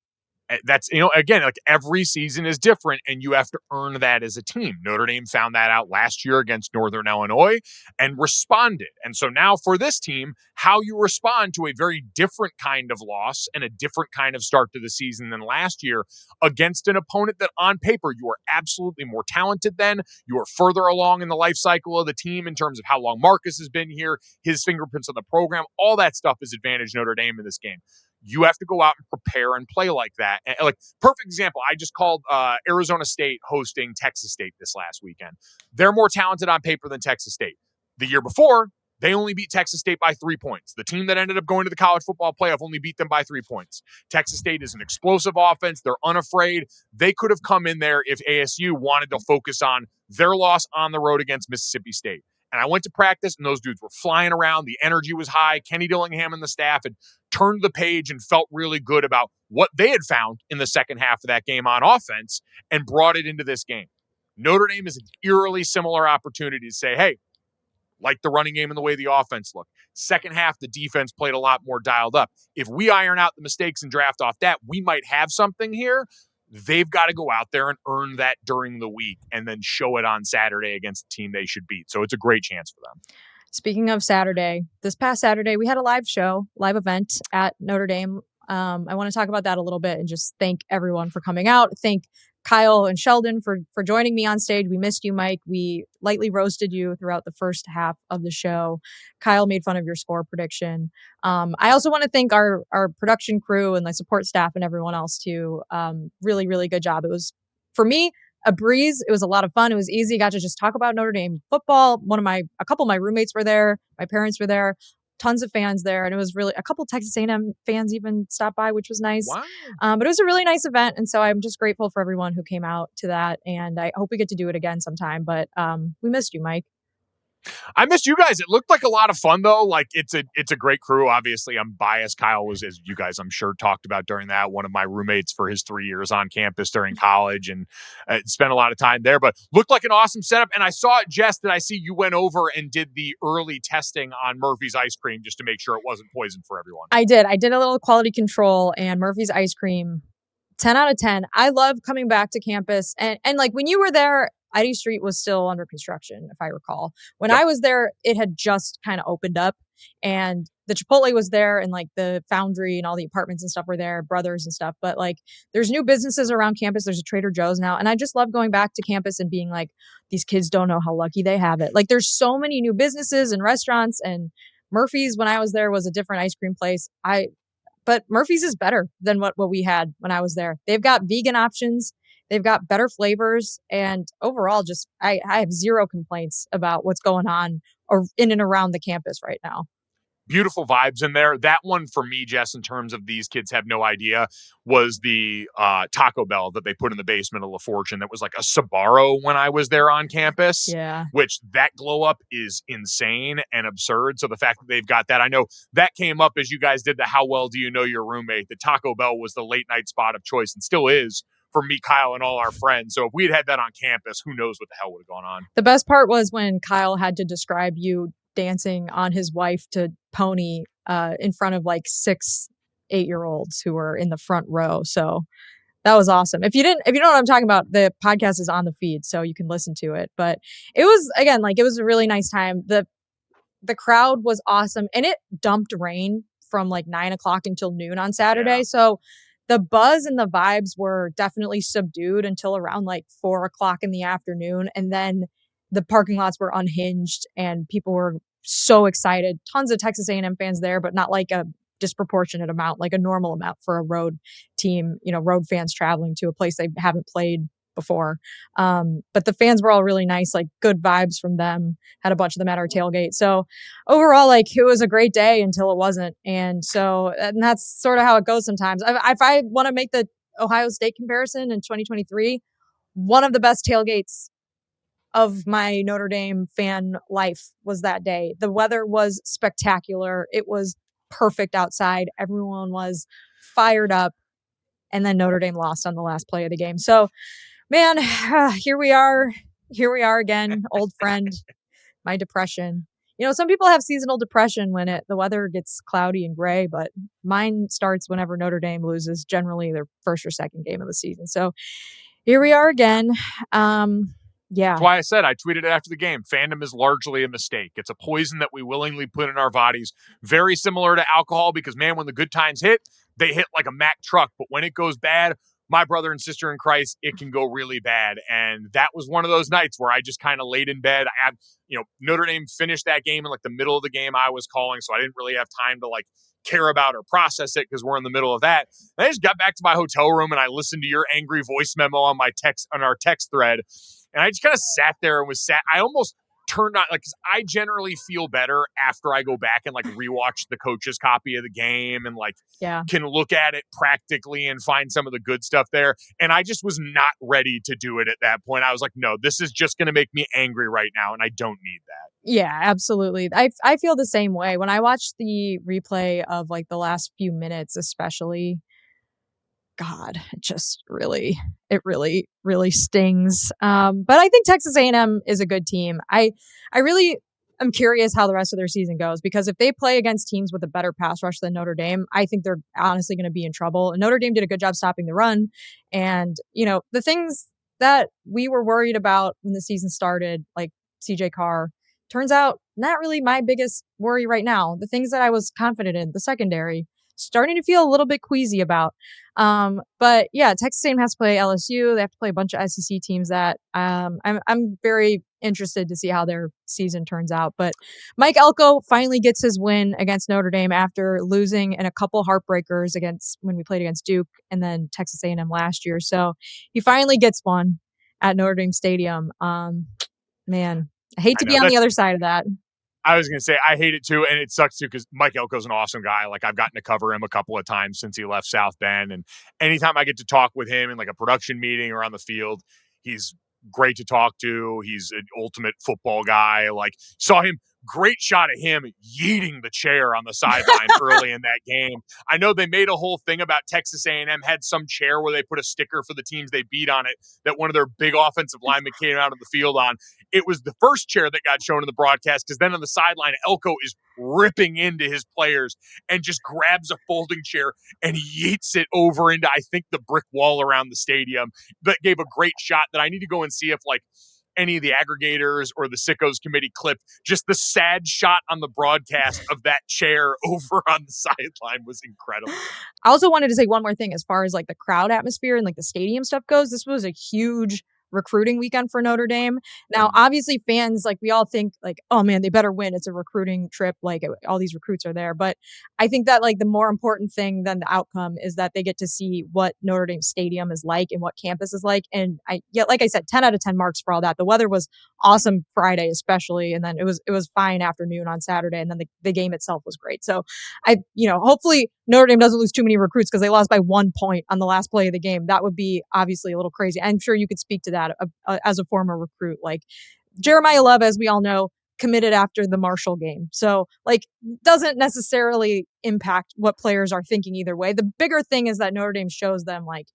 That's, again, like every season is different and you have to earn that as a team. Notre Dame found that out last year against Northern Illinois and responded. And so now for this team, how you respond to a very different kind of loss and a different kind of start to the season than last year against an opponent that on paper you are absolutely more talented than. You are further along in the life cycle of the team in terms of how long Marcus has been here, his fingerprints on the program, all that stuff is advantage Notre Dame in this game. You have to go out and prepare and play like that. And like, perfect example, I just called Arizona State hosting Texas State this last weekend. They're more talented on paper than Texas State. The year before, they only beat Texas State by 3 points. The team that ended up going to the college football playoff only beat them by 3 points. Texas State is an explosive offense. They're unafraid. They could have come in there if ASU wanted to focus on their loss on the road against Mississippi State. And I went to practice, and those dudes were flying around. The energy was high. Kenny Dillingham and the staff had turned the page and felt really good about what they had found in the second half of that game on offense and brought it into this game. Notre Dame is an eerily similar opportunity to say, hey, like the running game and the way the offense looked. Second half, the defense played a lot more dialed up. If we iron out the mistakes and draft off that, we might have something here. They've got to go out there and earn that during the week and then show it on Saturday against the team they should beat. So it's a great chance for them. Speaking of Saturday, this past Saturday, we had a live event at Notre Dame. I want to talk about that a little bit and just thank everyone for coming out. Thank Kyle and Sheldon for joining me on stage. We missed you, Mike. We lightly roasted you throughout the first half of the show. Kyle made fun of your score prediction. I also want to thank our production crew and the support staff and everyone else too. Really, really good job. It was, for me, a breeze. It was a lot of fun. It was easy. Got to just talk about Notre Dame football. A couple of my roommates were there. My parents were there. Tons of fans there. And it was really, a couple Texas A&M fans even stopped by, which was nice. Wow. But it was a really nice event. And so I'm just grateful for everyone who came out to that. And I hope we get to do it again sometime. But we missed you, Mike. I missed you guys. It looked like a lot of fun, though. Like, it's a great crew. Obviously, I'm biased. Kyle was, as you guys, I'm sure, talked about during that, one of my roommates for his 3 years on campus during college and spent a lot of time there. But looked like an awesome setup. And I saw it, Jess, that I see you went over and did the early testing on Murphy's Ice Cream just to make sure it wasn't poison for everyone. I did a little quality control, and Murphy's Ice Cream, 10 out of 10. I love coming back to campus. And like when you were there, ID Street was still under construction, if I recall. When I was there, it had just kind of opened up, and the Chipotle was there, and like the Foundry and all the apartments and stuff were there, Brothers and stuff. But like, there's new businesses around campus. There's a Trader Joe's now. And I just love going back to campus and being like, these kids don't know how lucky they have it. Like, there's so many new businesses and restaurants, and Murphy's, when I was there, was a different ice cream place. But Murphy's is better than what we had when I was there. They've got vegan options. They've got better flavors, and overall, just I have zero complaints about what's going on or in and around the campus right now. Beautiful vibes in there. That one for me, Jess, in terms of these kids have no idea, was the Taco Bell that they put in the basement of La Fortune that was like a Sbarro when I was there on campus. Yeah. Which that glow up is insane and absurd. So the fact that they've got that, I know that came up as you guys did the How Well Do You Know Your Roommate. The Taco Bell was the late night spot of choice and still is for me, Kyle, and all our friends. So if we had that on campus, who knows what the hell would have gone on. The best part was when Kyle had to describe you dancing on his wife to Pony in front of like 6 8-year-olds who were in the front row. So that was awesome. If you know what I'm talking about, the podcast is on the feed, so you can listen to it. But it was, again, like, it was a really nice time. The crowd was awesome, and it dumped rain from like 9 o'clock until noon on Saturday. Yeah. So the buzz and the vibes were definitely subdued until around like 4 o'clock in the afternoon. And then the parking lots were unhinged and people were so excited. Tons of Texas A&M fans there, but not like a disproportionate amount, like a normal amount for a road team, road fans traveling to a place they haven't played before. But the fans were all really nice, like good vibes from them. Had a bunch of them at our tailgate. So overall, like, it was a great day until it wasn't. And that's sort of how it goes sometimes. If I want to make the Ohio State comparison in 2023, one of the best tailgates of my Notre Dame fan life was that day. The weather was spectacular. It was perfect outside. Everyone was fired up. And then Notre Dame lost on the last play of the game. So, man, here we are. Here we are again, old friend, my depression. Some people have seasonal depression when the weather gets cloudy and gray, but mine starts whenever Notre Dame loses, generally their first or second game of the season. So here we are again. Yeah. That's why I said, I tweeted it after the game, fandom is largely a mistake. It's a poison that we willingly put in our bodies. Very similar to alcohol because, man, when the good times hit, they hit like a Mack truck. But when it goes bad, my brother and sister in Christ, it can go really bad. And that was one of those nights where I just kind of laid in bed. Notre Dame finished that game in like the middle of the game I was calling, so I didn't really have time to like care about or process it because we're in the middle of that. And I just got back to my hotel room and I listened to your angry voice memo on our text thread. And I just kind of sat there and was sad. I almost turned on, like, cause I generally feel better after I go back and like rewatch the coach's copy of the game and like can look at it practically and find some of the good stuff there. And I just was not ready to do it at that point. I was like, no, this is just going to make me angry right now. And I don't need that. Yeah, absolutely. I feel the same way. When I watched the replay of like the last few minutes, especially, God, it really stings. But I think Texas A&M is a good team. I really am curious how the rest of their season goes because if they play against teams with a better pass rush than Notre Dame, I think they're honestly going to be in trouble. And Notre Dame did a good job stopping the run. And, the things that we were worried about when the season started, like CJ Carr, turns out not really my biggest worry right now. The things that I was confident in, the secondary, starting to feel a little bit queasy about. But yeah, Texas A&M has to play LSU. They have to play a bunch of SEC teams that I'm very interested to see how their season turns out. But Mike Elko finally gets his win against Notre Dame after losing in a couple heartbreakers when we played against Duke and then Texas A&M last year. So he finally gets one at Notre Dame Stadium. Man, I hate to be on the other side of that. I was going to say, I hate it too. And it sucks too because Mike Elko's an awesome guy. Like I've gotten to cover him a couple of times since he left South Bend. And anytime I get to talk with him in like a production meeting or on the field, he's great to talk to. He's an ultimate football guy. Like saw him, great shot of him yeeting the chair on the sideline early in that game. I know they made a whole thing about Texas A&M had some chair where they put a sticker for the teams they beat on it that one of their big offensive linemen came out on the field on. It was the first chair that got shown in the broadcast because then on the sideline, Elko is ripping into his players and just grabs a folding chair and yeets it over into, I think, the brick wall around the stadium. That gave a great shot that I need to go and see if, like, any of the aggregators or the Sickos committee clip, just the sad shot on the broadcast of that chair over on the sideline was incredible. I also wanted to say one more thing as far as like the crowd atmosphere and like the stadium stuff goes. This was a huge recruiting weekend for Notre Dame. Now, obviously fans, like we all think like, oh man, they better win. It's a recruiting trip. Like all these recruits are there. But I think that like the more important thing than the outcome is that they get to see what Notre Dame Stadium is like and what campus is like. And like I said, 10 out of 10 marks for all that. The weather was awesome Friday, especially. And then it was fine afternoon on Saturday. And then the game itself was great. So hopefully Notre Dame doesn't lose too many recruits because they lost by 1 point on the last play of the game. That would be obviously a little crazy. I'm sure you could speak to that as a former recruit. Like Jeremiyah Love, as we all know, committed after the Marshall game. So like doesn't necessarily impact what players are thinking either way. The bigger thing is that Notre Dame shows them like,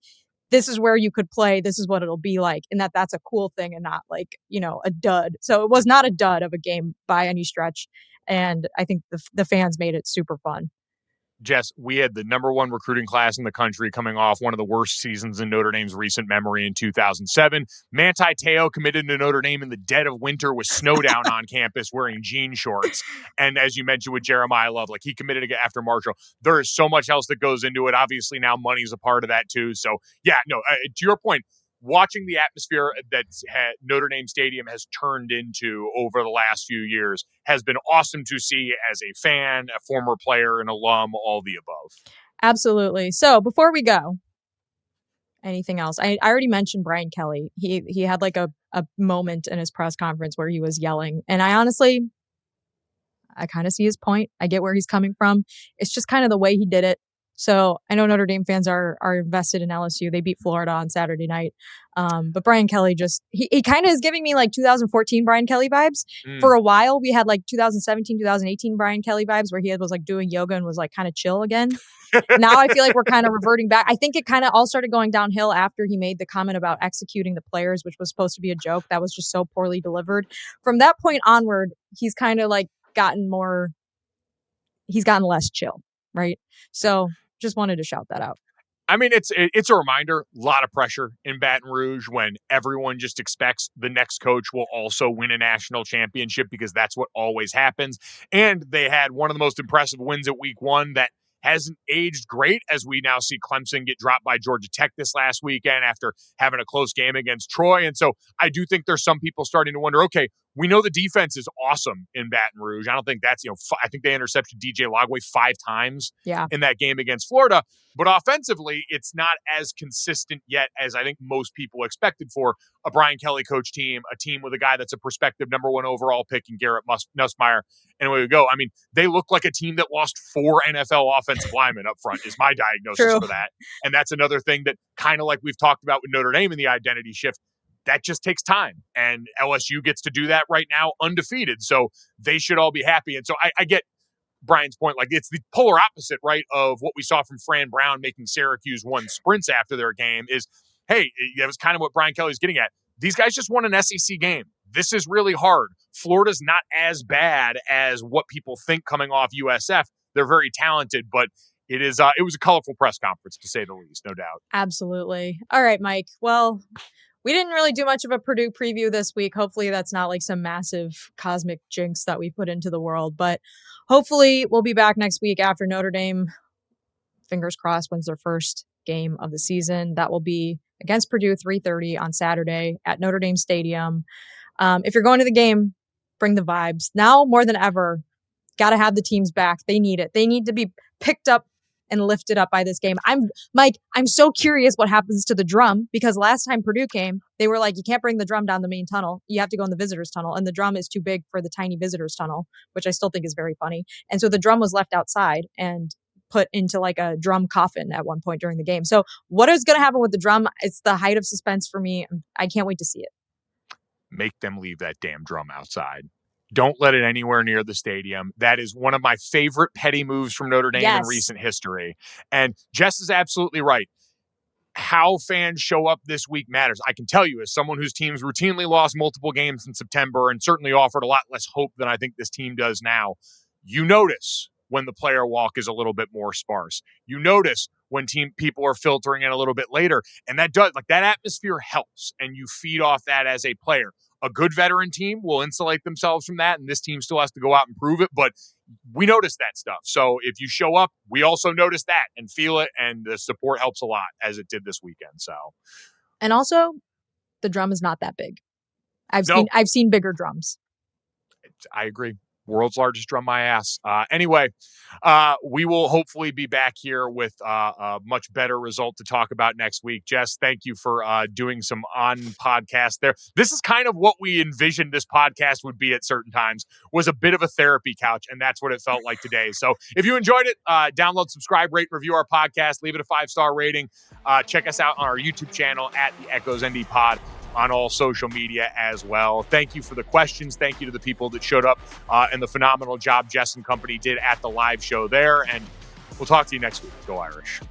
this is where you could play. This is what it'll be like. And that's a cool thing and not like, a dud. So it was not a dud of a game by any stretch. And I think the fans made it super fun. Jess, we had the number one recruiting class in the country coming off one of the worst seasons in Notre Dame's recent memory in 2007. Manti Te'o committed to Notre Dame in the dead of winter with snow down on campus wearing jean shorts. And as you mentioned with Jeremiyah Love, like he committed after Marshall. There is so much else that goes into it. Obviously now money's a part of that too. So yeah, no, to your point, watching the atmosphere that Notre Dame Stadium has turned into over the last few years has been awesome to see as a fan, a former player, an alum, all the above. Absolutely. So before we go, anything else? I already mentioned Brian Kelly. He had like a moment in his press conference where he was yelling. And I kind of see his point. I get where he's coming from. It's just kind of the way he did it. So I know Notre Dame fans are invested in LSU. They beat Florida on Saturday night. But Brian Kelly he kind of is giving me like 2014 Brian Kelly vibes. For a while, we had like 2017, 2018 Brian Kelly vibes where he was like doing yoga and was like kind of chill again. Now I feel like we're kind of reverting back. I think it kind of all started going downhill after he made the comment about executing the players, which was supposed to be a joke. That was just so poorly delivered. From that point onward, he's kind of like gotten less chill, right? So just wanted to shout that out. I mean, it's a reminder, a lot of pressure in Baton Rouge when everyone just expects the next coach will also win a national championship because that's what always happens. And they had one of the most impressive wins at week 1 that hasn't aged great, as we now see Clemson get dropped by Georgia Tech this last weekend after having a close game against Troy. And so I do think there's some people starting to wonder, okay, we know the defense is awesome in Baton Rouge. I don't think that's, I think they intercepted DJ Lagway 5 times in that game against Florida. But offensively, it's not as consistent yet as I think most people expected for a Brian Kelly coach team, a team with a guy that's a prospective number 1 overall pick in Garrett Nussmeier. And away we go. I mean, they look like a team that lost 4 NFL offensive linemen up front is my diagnosis for that. And that's another thing that kind of like we've talked about with Notre Dame in the identity shift, that just takes time. And LSU gets to do that right now undefeated. So they should all be happy. And so I get Brian's point, like it's the polar opposite, right, of what we saw from Fran Brown making Syracuse 1 sprints after their game is, hey, that was kind of what Brian Kelly's getting at. These guys just won an SEC game. This is really hard. Florida's not as bad as what people think coming off USF. They're very talented, but it was a colorful press conference, to say the least, no doubt. Absolutely. All right, Mike. Well, we didn't really do much of a Purdue preview this week. Hopefully that's not like some massive cosmic jinx that we put into the world, but hopefully we'll be back next week after Notre Dame, fingers crossed, wins their first game of the season. That will be against Purdue, 3:30 on Saturday at Notre Dame Stadium. If you're going to the game, bring the vibes. Now more than ever, got to have the teams back. They need it. They need to be picked up and lifted up by this game. I'm so curious what happens to the drum, because last time Purdue came, they were like, you can't bring the drum down the main tunnel. You have to go in the visitors tunnel. And the drum is too big for the tiny visitors tunnel, which I still think is very funny. And so the drum was left outside and put into like a drum coffin at one point during the game. So what is going to happen with the drum? It's the height of suspense for me. I can't wait to see it. Make them leave that damn drum outside. Don't let it anywhere near the stadium. That is one of my favorite petty moves from Notre Dame in recent history. And Jess is absolutely right. How fans show up this week matters. I can tell you, as someone whose teams routinely lost multiple games in September and certainly offered a lot less hope than I think this team does now, you notice when the player walk is a little bit more sparse. You notice when people are filtering in a little bit later. And that does, like, that atmosphere helps, and you feed off that as a player. A good veteran team will insulate themselves from that, and this team still has to go out and prove it, but we notice that stuff. So if you show up, we also notice that and feel it, and the support helps a lot, as it did this weekend. So, and also, the drum is not that big. I've seen bigger drums. I agree. World's largest drum, my ass. Anyway, we will hopefully be back here with a much better result to talk about next week. Jess, thank you for doing some on-podcast there. This is kind of what we envisioned this podcast would be at certain times, was a bit of a therapy couch, and that's what it felt like today. So if you enjoyed it, download, subscribe, rate, review our podcast, leave it a 5-star rating. Check us out on our YouTube channel at the Echoes ND Pod, on all social media as well. Thank you for the questions. Thank you to the people that showed up and the phenomenal job Jess and company did at the live show there. And we'll talk to you next week. Go Irish.